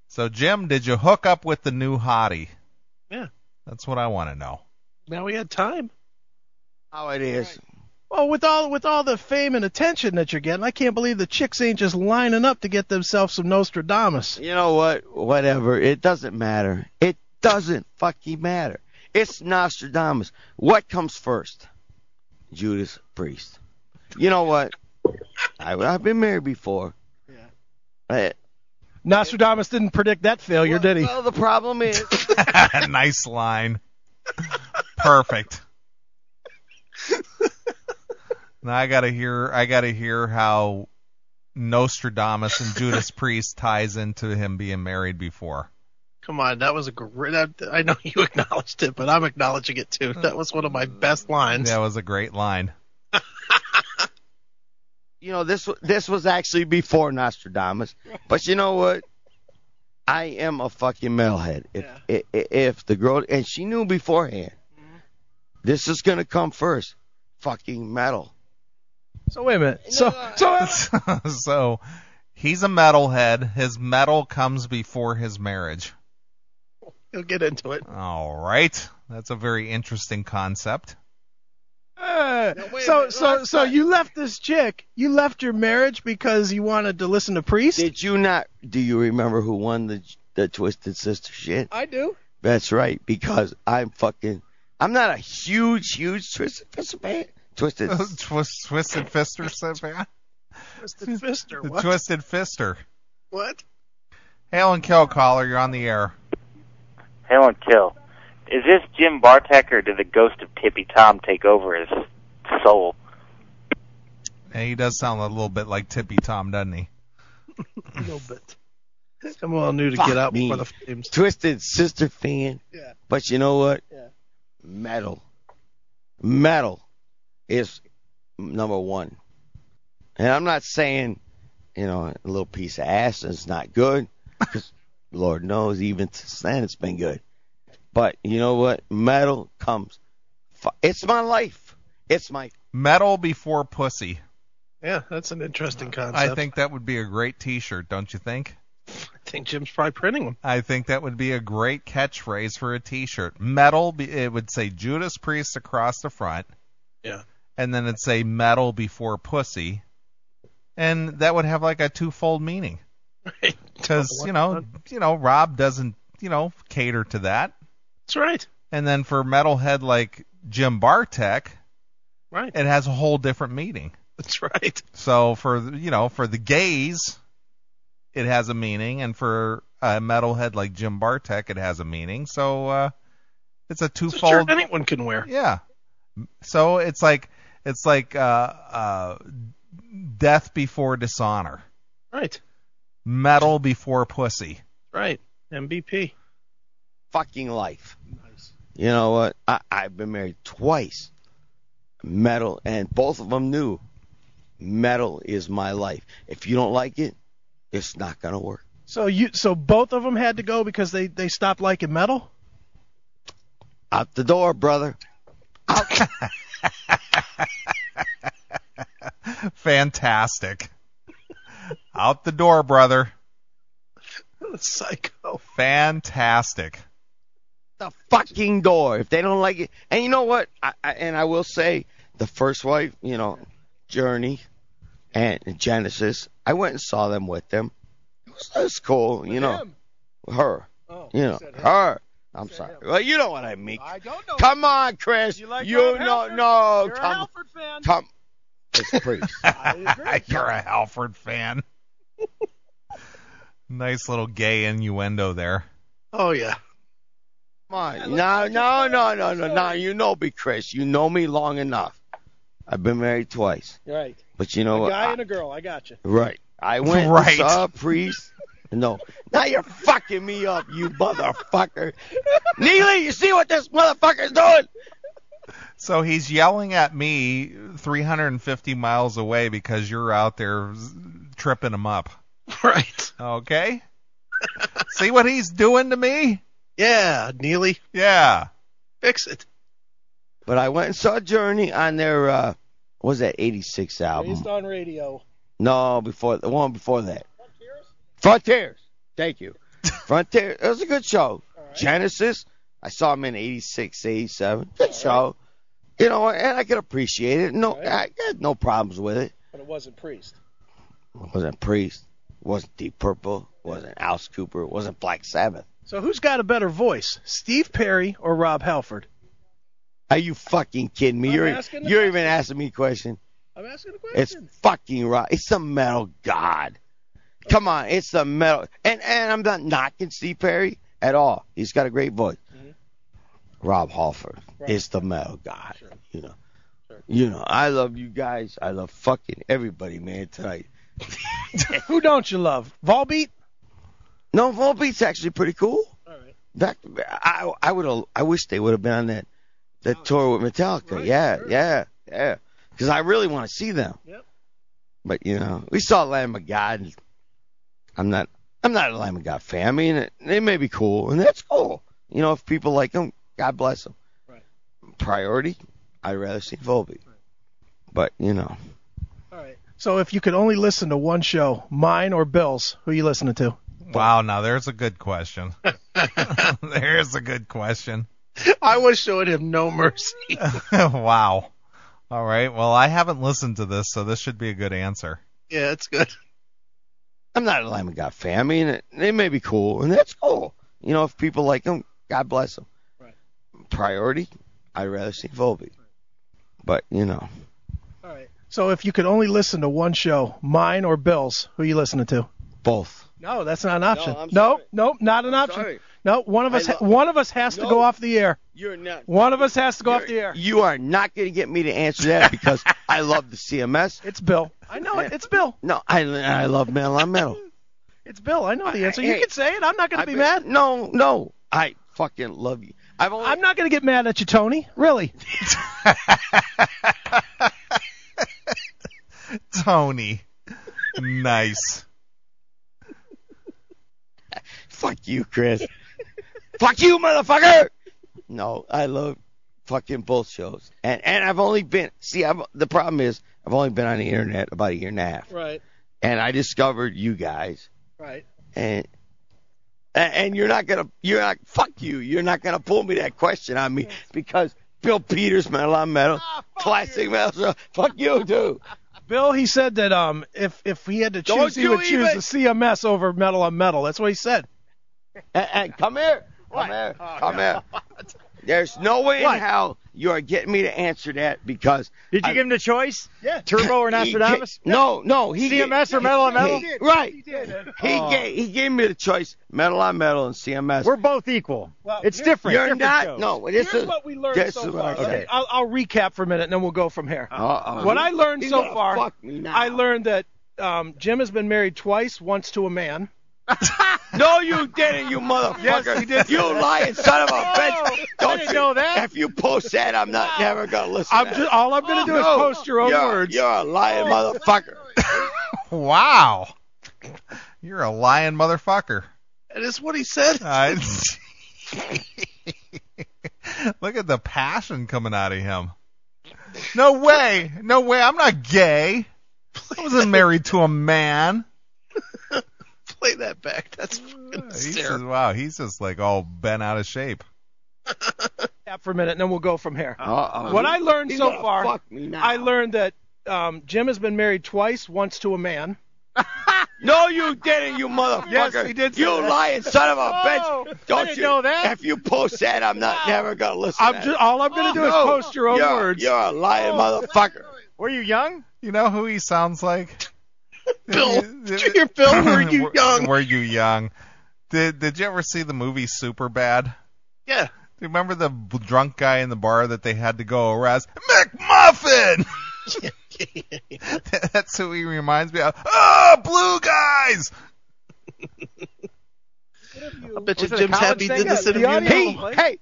So, Jim, did you hook up with the new hottie? Yeah. That's what I want to know. Now we had time. How it is. Right. Well, with all the fame and attention that you're getting, I can't believe the chicks ain't just lining up to get themselves some Nostradamus. You know what? Whatever. It doesn't matter. It doesn't fucking matter. It's Nostradamus. What comes first? Judas Priest. You know what? I've been married before. Yeah. Nostradamus didn't predict that failure, did he? Well, the problem is... Nice line. Perfect. Now I gotta hear how Nostradamus and Judas Priest ties into him being married before. Come on, that was a great. I know you acknowledged it, but I'm acknowledging it too. That was one of my best lines. That was a great line. This was actually before Nostradamus, but you know what? I am a fucking metalhead. If the girl, and she knew beforehand, this is gonna come first. Fucking metal. So wait a minute. So he's a metalhead. His metal comes before his marriage. He'll get into it. All right. That's a very interesting concept. So you left this chick. You left your marriage because you wanted to listen to Priest? Did you not? Do you remember who won the Twisted Sister shit? I do. That's right, because I'm not a huge Twisted Sister fan. Twisted Fister fan? Twisted Fister. The What? Twisted Fister. What? Hail and Kill caller, you're on the air. Hail and Kill. Is this Jim Bartek, or did the ghost of Tippy Tom take over his soul? Hey, he does sound a little bit like Tippy Tom, doesn't he? A little bit. I'm all new to get out before the flames. Twisted Sister fan. Yeah. But you know what? Yeah. Metal is number one. And I'm not saying, a little piece of ass is not good. Because Lord knows, even since then it's been good. But you know what? Metal comes. It's my life. It's my metal before pussy. Yeah, that's an interesting concept. I think that would be a great T-shirt, don't you think? I think Jim's probably printing them. I think that would be a great catchphrase for a T-shirt. Metal, it would say Judas Priest across the front. Yeah. And then it'd say metal before pussy. And that would have like a twofold meaning. Right. Because, Rob doesn't, cater to that. That's right. And then for metalhead like Jim Bartek, right, it has a whole different meaning. That's right. So for the gays, it has a meaning, and for a metalhead like Jim Bartek, it has a meaning. So it's a twofold. It's a shirt anyone can wear. Yeah. So it's like death before dishonor. Right. Metal before pussy. Right. MVP. Fucking life. Nice. You know what? I've been married twice. Metal, and both of them knew metal is my life. If you don't like it, it's not gonna work. So both of them had to go because they stopped liking metal? Out the door, brother. Out. Fantastic. Out the door, brother. Psycho. Fantastic. The fucking door. If they don't like it, and you know what? I will say, the first wife, Journey and Genesis, I went and saw them with them. It was cool, Him. Her. Oh, her. I'm sorry. Well, you know what I mean. I don't know. Come on, Chris. You like no. You're a Halford fan. Come. It's Priest. I agree. You're a Halford fan. Nice little gay innuendo there. Oh, yeah. Come on. No. You know me, Chris. You know me long enough. I've been married twice. Right. But you know what? A guy and a girl. I got you. Right. I went and saw Priest. No. Now you're fucking me up, you motherfucker. Neeley, you see what this motherfucker's doing? So he's yelling at me 350 miles away because you're out there tripping him up. Right. Okay. See what he's doing to me? Yeah, Neeley. Yeah. Fix it. But I went and saw Journey on their, what was that, 86 album? Raised on Radio. No, the one before that. Frontiers. Thank you. Frontiers. It was a good show. Right. Genesis. I saw him in 86, 87. Good show. And I could appreciate it. No, right. I had no problems with it. But it wasn't Priest. It wasn't Priest. It wasn't Deep Purple. It wasn't Alice Cooper. It wasn't Black Sabbath. So who's got a better voice, Steve Perry or Rob Halford? Are you fucking kidding me? You're even asking me a question. I'm asking a question. It's fucking Rob. It's the metal god. Come on, it's the metal. And I'm not knocking Steve Perry at all. He's got a great voice. Mm-hmm. Rob Halford is the metal god. Sure. Sure. I love you guys. I love fucking everybody, man, tonight. Who don't you love? Volbeat? No, Volbeat's actually pretty cool. All right. That I wish they would have been on that tour with Metallica. Right, yeah. Because I really want to see them. Yep. But we saw Lamb of God. I'm not a Lamb of God fan. I mean, they may be cool, and that's cool. If people like them, God bless them. Right. Priority, I'd rather see Volbeat. Right. But All right. So if you could only listen to one show, mine or Bill's, who are you listening to? Wow, now there's a good question. There's a good question. I was showing him no mercy. Wow. All right. Well, I haven't listened to this, so this should be a good answer. Yeah, it's good. I'm not a Lamb of God fan. I mean, they may be cool, and that's cool. You know, if people like them, God bless them. Right. Priority, I'd rather see Volbeat. But, you know. All right. So if you could only listen to one show, mine or Bill's, who are you listening to? Both. No, that's not an option. No, I'm Nope, sorry. nope, not an option. Sorry. No, one of us has to go off the air. You're not. One of us has to go off the air. You are not going to get me to answer that because I love the CMS. It's Bill. I know it. It's Bill. No, I love Metal on Metal. It's Bill. I know the answer. You Hey, can say it. I'm not going to be mad. No. I fucking love you. I'm not going to get mad at you, Tony. Really. Tony. Nice. Fuck you, Chris. Fuck you, motherfucker. No, I love fucking both shows. And I've only been, the problem is I've only been on the internet about a year and a half. Right. And I discovered you guys. Right. And you're not fuck you. You're not going to pull me that question on me because Bill Peters, Metal on Metal, classic metal. Fuck you, too. Bill, he said that if he had to choose, he would choose the CMS over Metal on Metal. That's what he said. And come here. Come here. There's no way in hell you are getting me to answer that because... Did you give him the choice? Yeah. Turbo or Nostradamus? No. CMS or Metal on Metal? Right. He gave me the choice, Metal on Metal and CMS. We're both equal. Well, it's different. You're different not. shows. No, Here's what we learned so far. Okay. I'll recap for a minute, and then we'll go from here. Uh-oh. What I learned He's so gonna far, fuck me now. I learned that Jim has been married twice, once to a man. No, you didn't, you motherfucker. Yes, he did. You lying son of a bitch. I didn't know that. If you post that, I'm not never going to listen to that. All I'm going to do is post your own words. You're a lying motherfucker. Wow. You're a lying motherfucker. That is what he said. Look at the passion coming out of him. No way. I'm not gay. I wasn't married to a man. Play that back. That's fucking hysterical. Wow, he's just like all bent out of shape. For a minute, and then we'll go from here. Uh-oh. What I learned He's so gonna far, fuck me now. I learned that Jim has been married twice, once to a man. No, you didn't, you motherfucker. Yes, he did say You that. lying son of a bitch. Don't I didn't you know that. If you post that, I'm not never going to listen to that. All I'm going to do is post your own words. You're a lying motherfucker. Were you young? You know who he sounds like? Bill. Junior Bill, were you young? Were you young? Did you ever see the movie Superbad? Yeah. Do you remember the drunk guy in the bar that they had to go arrest? McMuffin! That's who he reminds me of. Oh, blue guys! I bet you Jim's happy did this interview.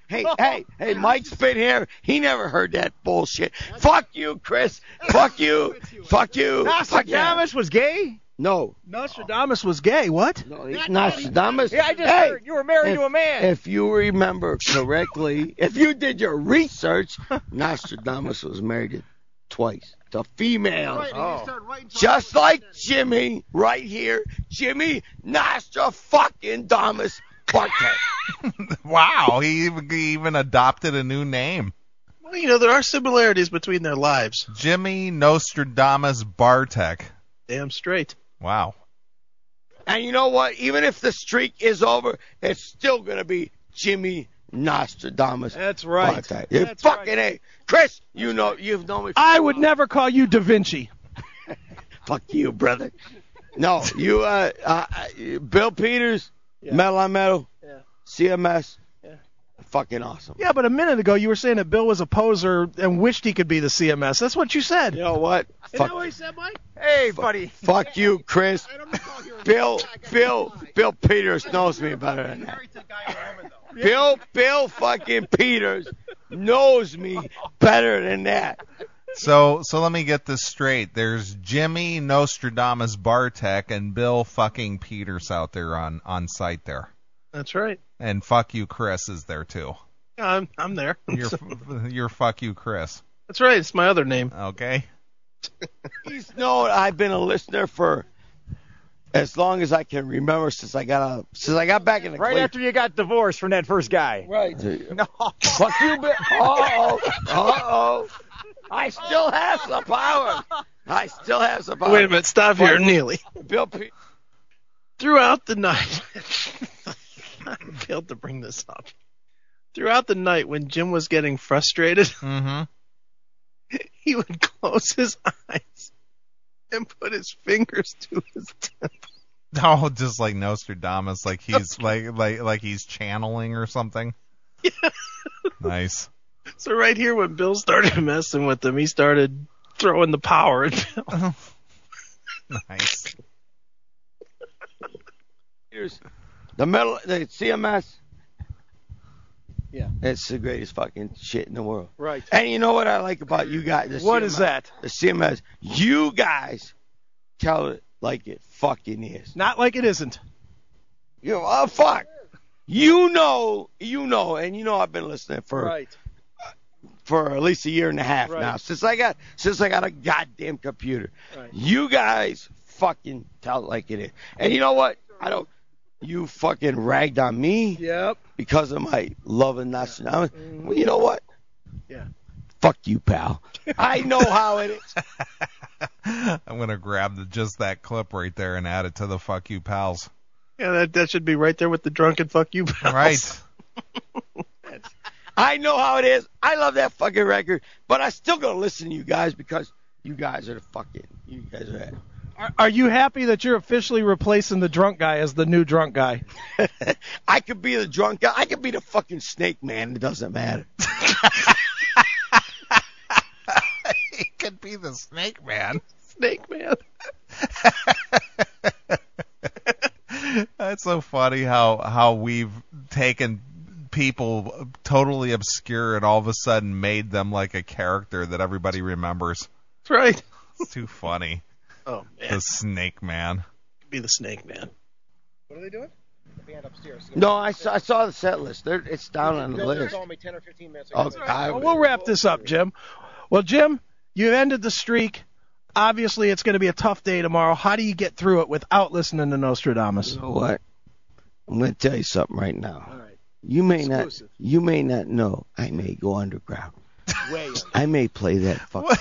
Hey, Mike's been here. He never heard that bullshit. Fuck you, Chris. Fuck you. Nostradamus was gay? No. Nostradamus was gay. What? No, he's Nostradamus. Yeah, I just heard you were married to a man. If you remember correctly, if you did your research, Nostradamus was married twice to females. Just like Jimmy right here. Jimmy Nostradamus Bartek. Wow, he even adopted a new name. Well, there are similarities between their lives. Jimmy Nostradamus Bartek. Damn straight. Wow. And you know what? Even if the streak is over, it's still going to be Jimmy Nostradamus. That's right. Bartek. You fucking A. Chris, you've known me. I would never call you Da Vinci. Fuck you, brother. No, you, Bill Peters, Metal on Metal, CMS, fucking awesome. Yeah, but a minute ago you were saying that Bill was a poser and wished he could be the CMS. That's what you said. You know what? Isn't that what he said, Mike? Hey, buddy. Fuck you, Chris. Bill Peters knows me better than that. Bill fucking Peters knows me better than that. So let me get this straight. There's Jimmy Nostradamus Bartek and Bill fucking Peters out there on site there. That's right. And fuck you, Chris is there too. Yeah, I'm there. You're fuck you, Chris. That's right. It's my other name. Okay. He's known I've been a listener for as long as I can remember since I got back in the Right after you got divorced from that first guy. Right. No. Fuck you, Bill. Uh-oh. I still have some power. I still have some power. Wait a minute, stop here, Neeley. Bill P. Throughout the night, I failed to bring this up. Throughout the night, when Jim was getting frustrated, he would close his eyes and put his fingers to his temple. Oh, just like Nostradamus, like he's like he's channeling or something. Yeah. Nice. So right here, when Bill started messing with him, he started throwing the power at Bill. Nice. Here's the CMS. Yeah. It's the greatest fucking shit in the world. Right. And you know what I like about you guys? What is that? The CMS. You guys tell it like it fucking is. Not like it isn't. You know, oh, fuck. You know, and you know I've been listening for at least a year and a half now since I got a goddamn computer. Right. You guys fucking tell it like it is. And you know what? You fucking ragged on me because of my love and Nostradamus. Well, you know what? Yeah. Fuck you, pal. I know how it is. I'm going to grab just that clip right there and add it to the fuck you pals. Yeah, that should be right there with the drunken fuck you pals. Right. I know how it is. I love that fucking record, but I still going to listen to you guys because you guys are you guys are it. Are you happy that you're officially replacing the drunk guy as the new drunk guy? I could be the drunk guy. I could be the fucking snake man. It doesn't matter. He could be the snake man. Snake man. That's so funny how we've taken people totally obscure and all of a sudden made them like a character that everybody remembers. That's right. It's too funny. Oh, man. The snake man. Be the snake man. What are they doing? The band upstairs. No, I saw the set list. It's down on the list. Told me 10 or 15 minutes Oh, ago. Well, we'll wrap this up, Jim. Well, Jim, you ended the streak. Obviously, it's going to be a tough day tomorrow. How do you get through it without listening to Nostradamus? You know what? I'm going to tell you something right now. All right. You may Exclusive. not know. I may go underground. Way under. I may play that fucking.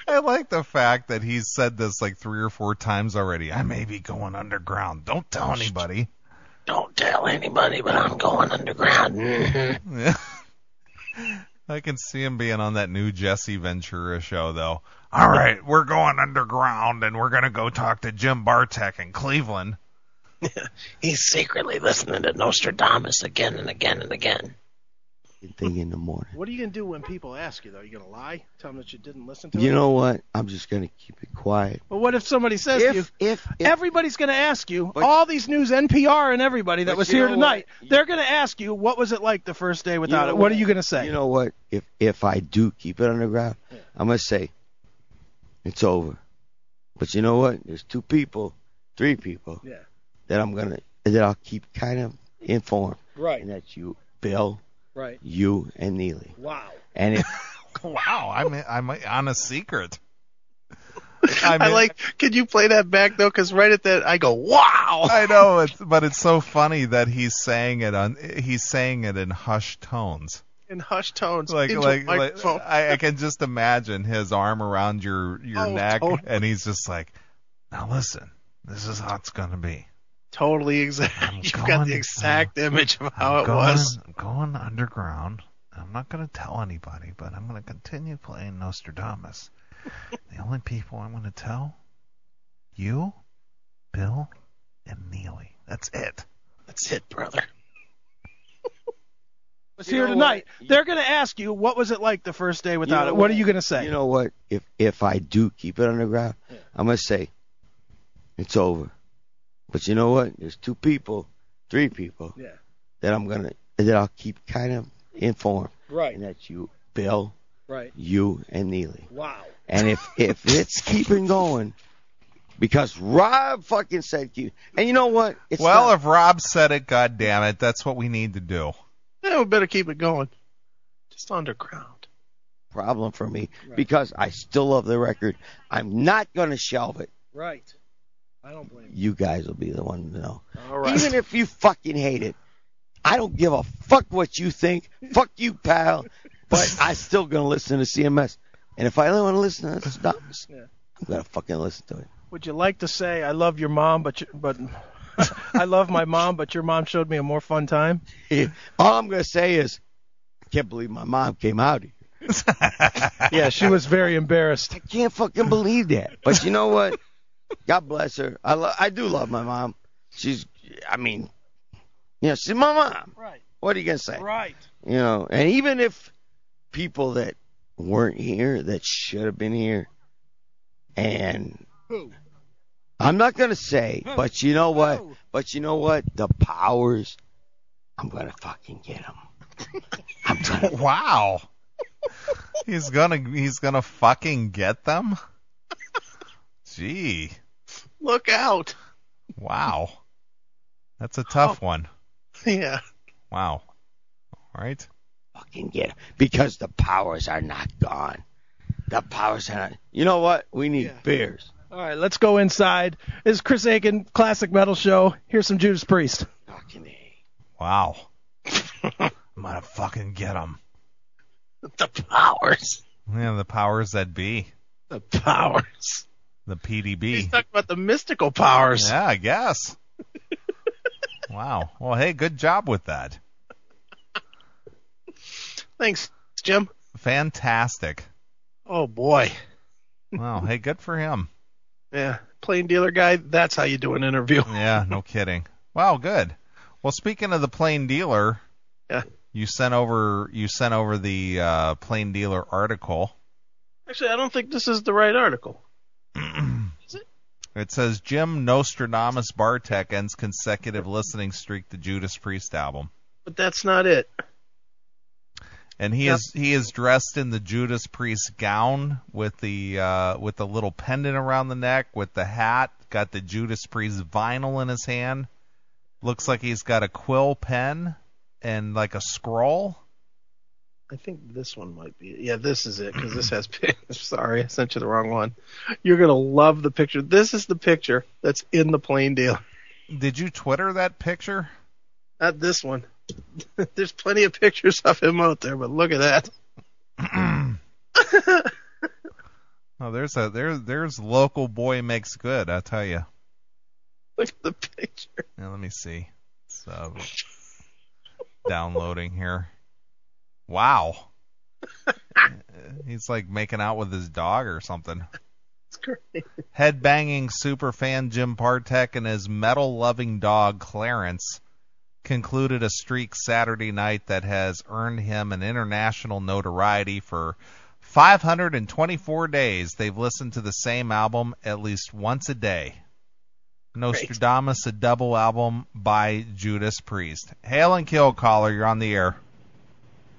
I like the fact that he's said this like 3 or 4 times already. I may be going underground. Don't tell anybody. Don't tell anybody, but I'm going underground. Yeah. I can see him being on that new Jesse Ventura show, though. All right, we're going underground, and we're going to go talk to Jim Bartek in Cleveland. He's secretly listening to Nostradamus again and again and again. Thing in the morning. What are you going to do when people ask you, though? Are you going to lie? Tell them that you didn't listen to You it? know what? I'm just going to keep it quiet. Well, what if somebody says to you, If everybody's going to ask you, all these news, NPR and everybody that was here tonight, they're going to ask you, what was it like the first day without it? What are you going to say? You know what? If I do keep it underground, I'm going to say, it's over. But you know what? There's 2 people, 3 people that I'll keep kind of informed. Right. And that's you, Bill. Right. You and Neeley. Wow. And Wow, I'm on a secret. Could you play that back though? Because right at that, I go, wow. I know, but it's so funny that he's saying it in hushed tones. In hushed tones. Like I I can just imagine his arm around your neck, and he's just like, now listen, this is how it's gonna be. Totally exact. You've got the exact image of how it was. I'm going underground. I'm not going to tell anybody, but I'm going to continue playing Nostradamus. The only people I'm going to tell, you, Bill, and Neeley. That's it. That's it, brother. Was here tonight. They're going to ask you, what was it like the first day without it? What are you going to say? You know what? If I do keep it underground, I'm going to say, it's over. But you know what? There's 2 people, 3 people that I'll keep kind of informed. Right. And that's you, Bill. Right. You and Neeley. Wow. And if it's keeping going, because Rob fucking said keep. And you know what? If Rob said it, God damn it, that's what we need to do. Yeah, we better keep it going. Just underground. Problem for me because I still love the record. I'm not going to shelve it. Right. I don't blame you. You guys will be the one to know. All right. Even if you fucking hate it, I don't give a fuck what you think. Fuck you, pal. But I still gonna listen to CMS. And if I don't want to listen to Nostradamus, I'm going to fucking listen to it. Would you like to say, I love your mom, but I love my mom, but your mom showed me a more fun time? All I'm going to say is, I can't believe my mom came out here. Yeah, she was very embarrassed. I can't fucking believe that. But you know what? God bless her. I do love my mom. She's my mom. Right. What are you going to say? Right. And even if people that weren't here, that should have been here, and who? I'm not going to say, but you know what? But you know what? The powers, I'm going to fucking get them. Wow. He's gonna fucking get them? Gee. Look out. Wow. That's a tough one. Yeah. Wow. All right. Fucking get them. Because the powers are not gone. The powers are not. You know what? We need beers. All right, let's go inside. This is Chris Aiken, Classic Metal Show. Here's some Judas Priest. Fucking A. Wow. I'm gonna fucking get them. The powers. Yeah, the powers that be. The powers. The PDB. He's talking about the mystical powers. Yeah, I guess. Wow. Well, hey, good job with that. Thanks, Jim. Fantastic. Oh, boy. Wow. Hey, good for him. Yeah. Plain dealer guy, that's how you do an interview. Yeah, no kidding. Wow, good. Well, speaking of the plain dealer, you sent over the plain dealer article. Actually, I don't think this is the right article. Is it? It says Jim Nostradamus Bartek ends consecutive listening streak to Judas Priest album. But that's not it. And he is dressed in the Judas Priest gown with the little pendant around the neck, with the hat, got the Judas Priest vinyl in his hand. Looks like he's got a quill pen and like a scroll. I think this one might be. Yeah, this is it, because this has pictures. Sorry, I sent you the wrong one. You're going to love the picture. This is the picture that's in the plain deal. Did you Twitter that picture? Not this one. There's plenty of pictures of him out there, but look at that. Oh, there's local boy makes good, I tell you. Look at the picture. Now, let me see. It's downloading here. Wow. He's like making out with his dog or something. It's great. Headbanging superfan Jim Bartek and his metal-loving dog Clarence concluded a streak Saturday night that has earned him an international notoriety. For 524 days, they've listened to the same album at least once a day. Nostradamus, a double album by Judas Priest. Hail and kill, caller. You're on the air.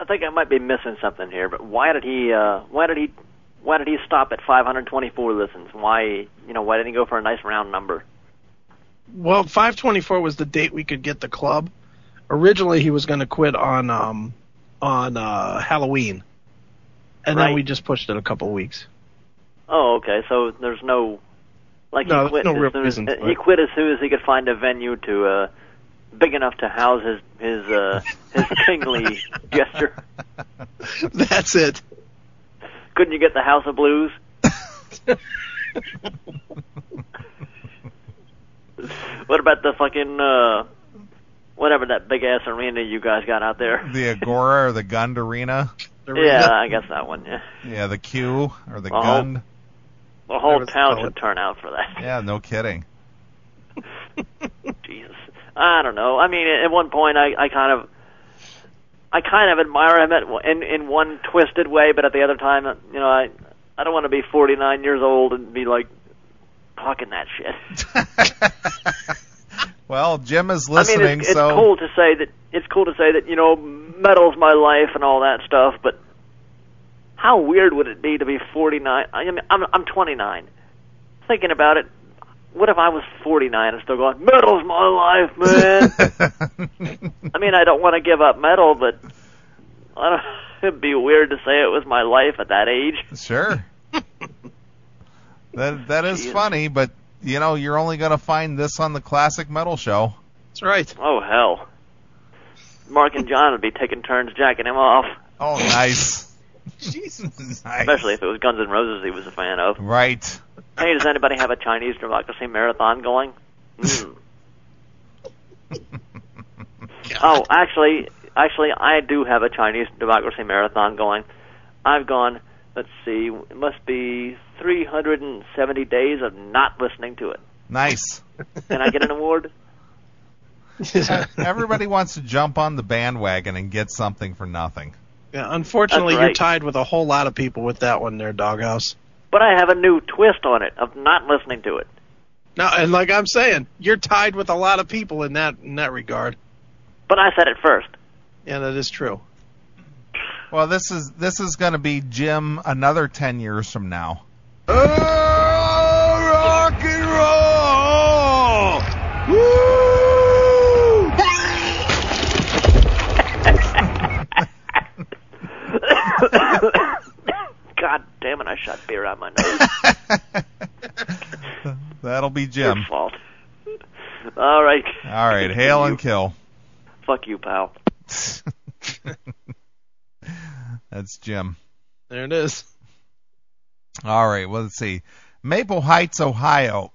I think I might be missing something here, but why did he stop at 524 listens? Why didn't he go for a nice round number? Well, 524 was the date we could get the club. Originally, he was going to quit on Halloween, and then we just pushed it a couple weeks. Oh, okay. So there's no he quit. No real reason. He quit as soon as he could find a venue to big enough to house his kingly gesture. That's it. Couldn't you get the House of Blues? What about the fucking whatever that big ass arena you guys got out there? The Agora or the Gund Arena? Yeah, I guess that one. Yeah. Yeah, the Q or the Gund. The whole town should turn out for that. Yeah, no kidding. Jesus. I don't know. I mean, at one point, I kind of admire him in one twisted way, but at the other time, I don't want to be 49 years old and be like talking that shit. Well, Jim is listening, I mean, it's cool to say that metal's my life and all that stuff, but how weird would it be to be 49? I mean, I'm 29. Thinking about it, what if I was 49 and still going, metal's my life, man? I mean, I don't want to give up metal, but it'd be weird to say it was my life at that age. Sure. That is funny, but, you're only going to find this on the Classic Metal Show. That's right. Oh, hell. Mark and John would be taking turns jacking him off. Oh, nice. Jesus. Nice. Especially if it was Guns N' Roses he was a fan of. Right. Hey, does anybody have a Chinese democracy marathon going? Oh, actually, I do have a Chinese democracy marathon going. I've gone, let's see, it must be 370 days of not listening to it. Nice. Can I get an award? Everybody wants to jump on the bandwagon and get something for nothing. Yeah, unfortunately, That's right. you're tied with a whole lot of people with that one there, Doghouse. But I have a new twist on it of not listening to it. No, and like I'm saying, you're tied with a lot of people in that regard. But I said it first. Yeah, that is true. Well, this is going to be Jim another 10 years from now. Rock and roll! God damn it, I shot beer out my nose. That'll be Jim. Your fault. All right. All right, hail and kill. Fuck you, pal. That's Jim. There it is. All right, well, let's see. Maple Heights, Ohio.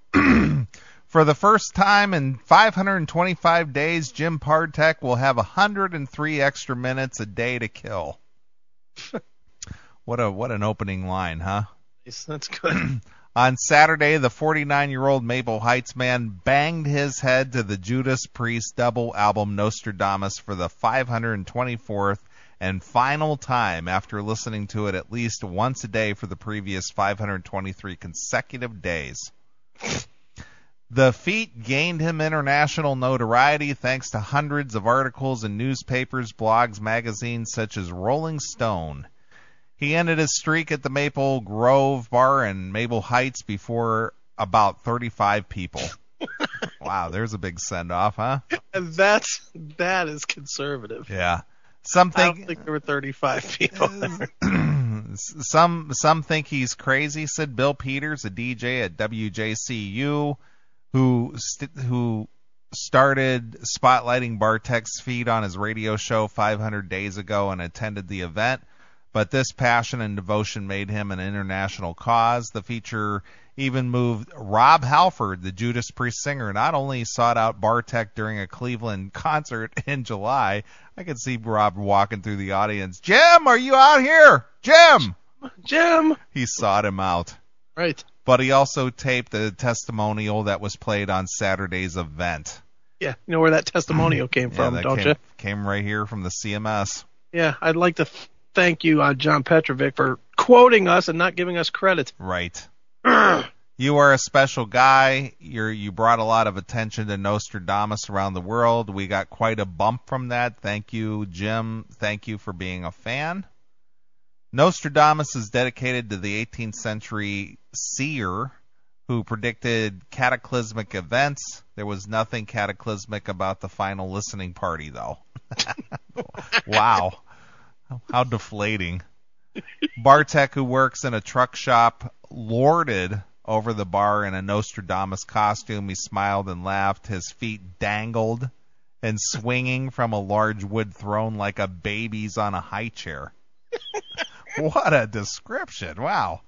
For the first time in 525 days, Jim Bartek will have 103 extra minutes a day to kill. What an opening line, huh? Yes, that's good. On Saturday, the 49-year-old Maple Heights man banged his head to the Judas Priest double album Nostradamus for the 524th and final time after listening to it at least once a day for the previous 523 consecutive days. The feat gained him international notoriety thanks to hundreds of articles in newspapers, blogs, magazines such as Rolling Stone. He ended his streak at the Maple Grove Bar in Maple Heights before about 35 people. Wow, there's a big send-off, huh? That is conservative. Yeah. I don't think there were 35 people there. Some think he's crazy, said Bill Peters, a DJ at WJCU, who started spotlighting Bartek's feed on his radio show 500 days ago and attended the event. But this passion and devotion made him an international cause. The feature even moved Rob Halford, the Judas Priest singer, not only sought out Bartek during a Cleveland concert in July. I could see Rob walking through the audience. Jim, are you out here? Jim! He sought him out. Right. But he also taped a testimonial that was played on Saturday's event. Yeah, you know where that testimonial came from, don't you? Came right here from the CMS. Yeah, I'd like to thank you, John Petrovic, for quoting us and not giving us credit. Right. You are a special guy. You brought a lot of attention to Nostradamus around the world. We got quite a bump from that. Thank you, Jim. Thank you for being a fan. Nostradamus is dedicated to the 18th century seer who predicted cataclysmic events. There was nothing cataclysmic about the final listening party, though. Wow. How deflating. Bartek, who works in a truck shop, lorded over the bar in a Nostradamus costume. He smiled and laughed. His feet dangled and swinging from a large wood throne like a baby's on a high chair. What a description. Wow.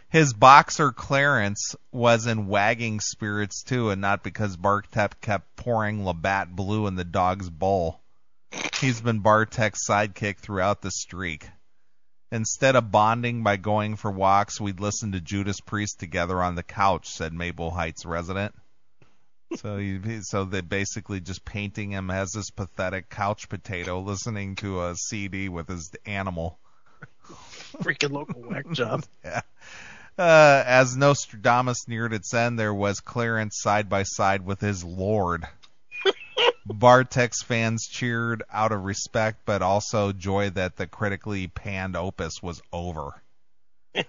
His boxer Clarence was in wagging spirits, too, and not because Bartek kept pouring Labatt Blue in the dog's bowl. He's been Bartek's sidekick throughout the streak. Instead of bonding by going for walks, we'd listen to Judas Priest together on the couch, said Maple Heights resident. So they basically just painting him as this pathetic couch potato listening to a CD with his animal. Freaking local whack job. Yeah. As Nostradamus neared its end, there was Clarence side by side with his lord. Bartek's fans cheered out of respect, but also joy that the critically panned opus was over.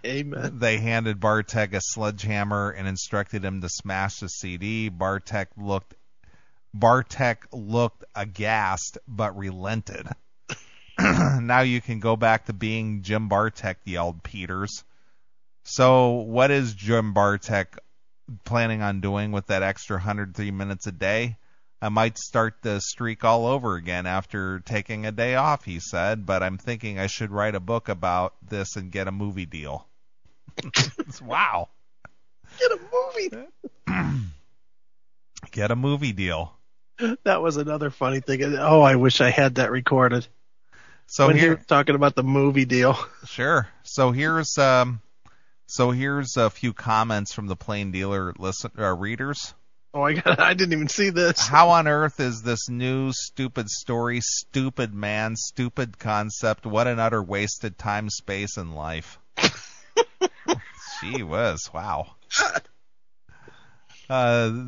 Amen. They handed Bartek a sledgehammer and instructed him to smash the CD. Bartek looked aghast, but relented. Now you can go back to being Jim Bartek, yelled Peters. So what is Jim Bartek planning on doing with that extra 103 minutes a day? I might start the streak all over again after taking a day off, he said, but I'm thinking I should write a book about this and get a movie deal. Wow. Get a movie. Get a movie deal. That was another funny thing. Oh, I wish I had that recorded. So when here, he was talking about the movie deal. Sure. So here's a few comments from the Plain Dealer readers. Oh, I didn't even see this. How on earth is this new stupid story, stupid man, stupid concept? What an utter wasted time, space, and life. Gee whiz, wow.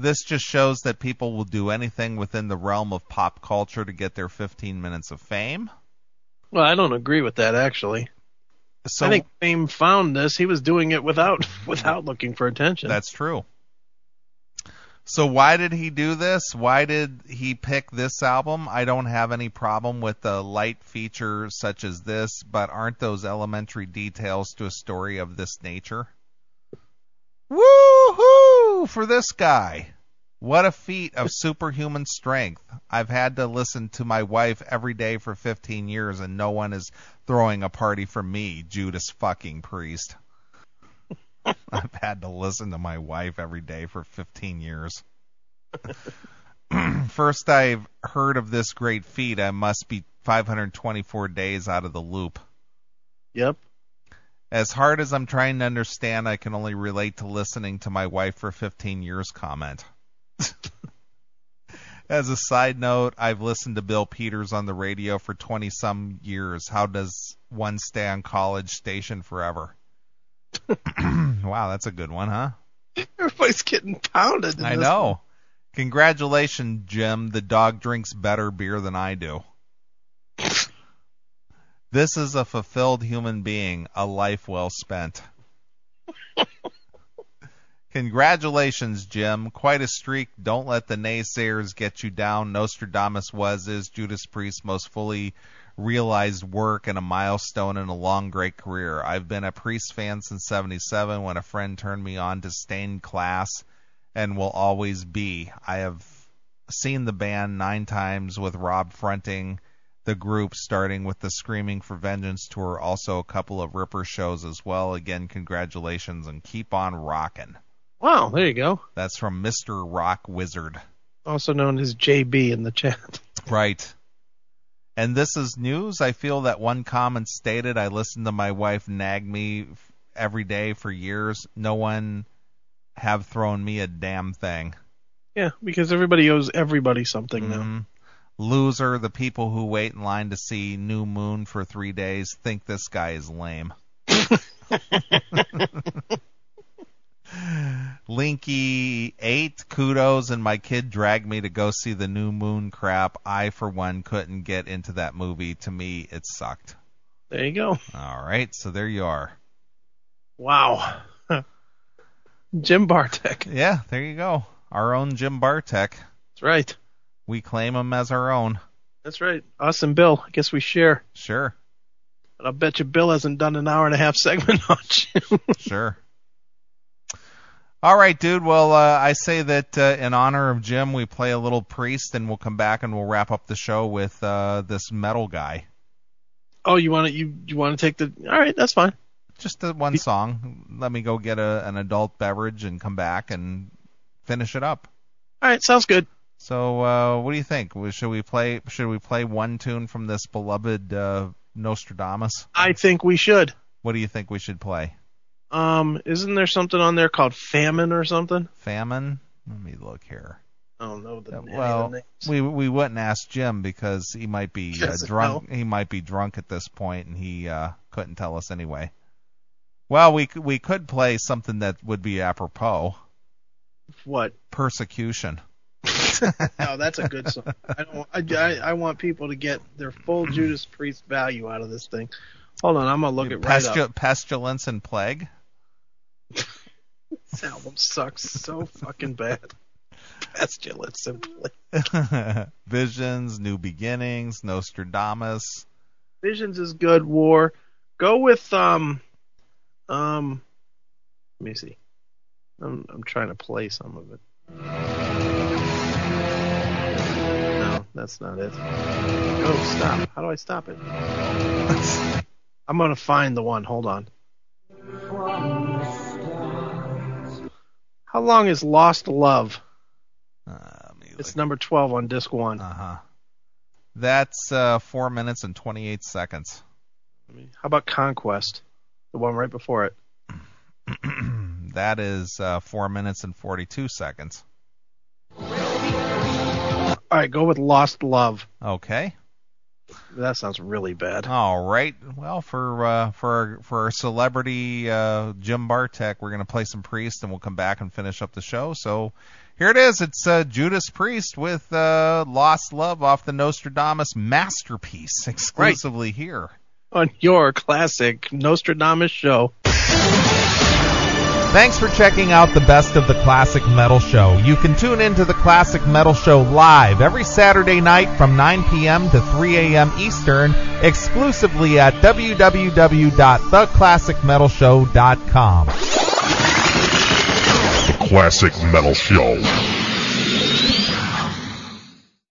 This just shows that people will do anything within the realm of pop culture to get their 15 minutes of fame. Well, I don't agree with that, actually. So, I think Fame found this. He was doing it without looking for attention. That's true. So why did he do this? Why did he pick this album? I don't have any problem with the light feature such as this, but aren't those elementary details to a story of this nature? Woo-hoo for this guy. What a feat of superhuman strength. I've had to listen to my wife every day for 15 years, and no one is throwing a party for me, Judas fucking Priest. I've had to listen to my wife every day for 15 years. First I've heard of this great feat, I must be 524 days out of the loop. Yep. As hard as I'm trying to understand, I can only relate to listening to my wife for 15 years comment. As a side note, I've listened to Bill Peters on the radio for 20-some years. How does one stay on college station forever? Wow, that's a good one, huh? Everybody's getting pounded. I know. Congratulations, Jim. The dog drinks better beer than I do. This is a fulfilled human being, a life well spent. Congratulations, Jim. Quite a streak. Don't let the naysayers get you down. Nostradamus is Judas Priest's most fully realized work and a milestone in a long, great career. I've been a Priest fan since 77 when a friend turned me on to Stained Class and will always be. I have seen the band 9 times with Rob fronting the group, starting with the Screaming for Vengeance tour, also a couple of Ripper shows as well. Again, congratulations and keep on rocking. Wow, there you go. That's from Mr. Rock Wizard. Also known as JB in the chat. Right. And this is news. I feel that one comment stated, I listened to my wife nag me every day for years. No one have thrown me a damn thing. Yeah, because everybody owes everybody something now. Loser, the people who wait in line to see New Moon for 3 days think this guy is lame. Linky 8, kudos, and my kid dragged me to go see the New Moon crap. I, for one, couldn't get into that movie. To me, it sucked. There you go. All right, so there you are. Wow. Jim Bartek. Yeah, there you go. Our own Jim Bartek. That's right. We claim him as our own. That's right. Us and Bill. I guess we share. Sure. But I'll bet you Bill hasn't done an hour-and-a-half segment on Jim. Sure. All right, dude. Well, I say that in honor of Jim, we play a little Priest, and we'll come back and we'll wrap up the show with this metal guy. Oh, you want to take the? All right, that's fine. Just one song. Let me go get an adult beverage and come back and finish it up. All right, sounds good. So, what do you think? Should we play one tune from this beloved Nostradamus? I think we should. What do you think we should play? Isn't there something on there called Famine or something? Famine? Let me look here. I don't know the well, we wouldn't ask Jim because he might be drunk. He might be drunk at this point, and he couldn't tell us anyway. Well, we could play something that would be apropos. What? Persecution. No, that's a good song. I want people to get their full Judas Priest value out of this thing. Hold on, I'm gonna look it right up. Pestilence and Plague. This album sucks so fucking bad. Pestilence and Plague. Visions, New Beginnings, Nostradamus. Visions is good. War. Go with let me see. I'm trying to play some of it. That's not it. Oh, stop. How do I stop it? I'm going to find the one. Hold on. How long is Lost Love? It's number 12 on disc 1. That's 4 minutes and 28 seconds. How about Conquest? The one right before it. That is 4 minutes and 42 seconds. All right, go with Lost Love. Okay. That sounds really bad. All right. Well, for our celebrity Jim Bartek, we're going to play some Priest, and we'll come back and finish up the show. So here it is. It's Judas Priest with Lost Love off the Nostradamus masterpiece, exclusively here on your classic Nostradamus show. Thanks for checking out the Best of the Classic Metal Show. You can tune into the Classic Metal Show live every Saturday night from 9 p.m. to 3 a.m. Eastern, exclusively at www.theclassicmetalshow.com. The Classic Metal Show.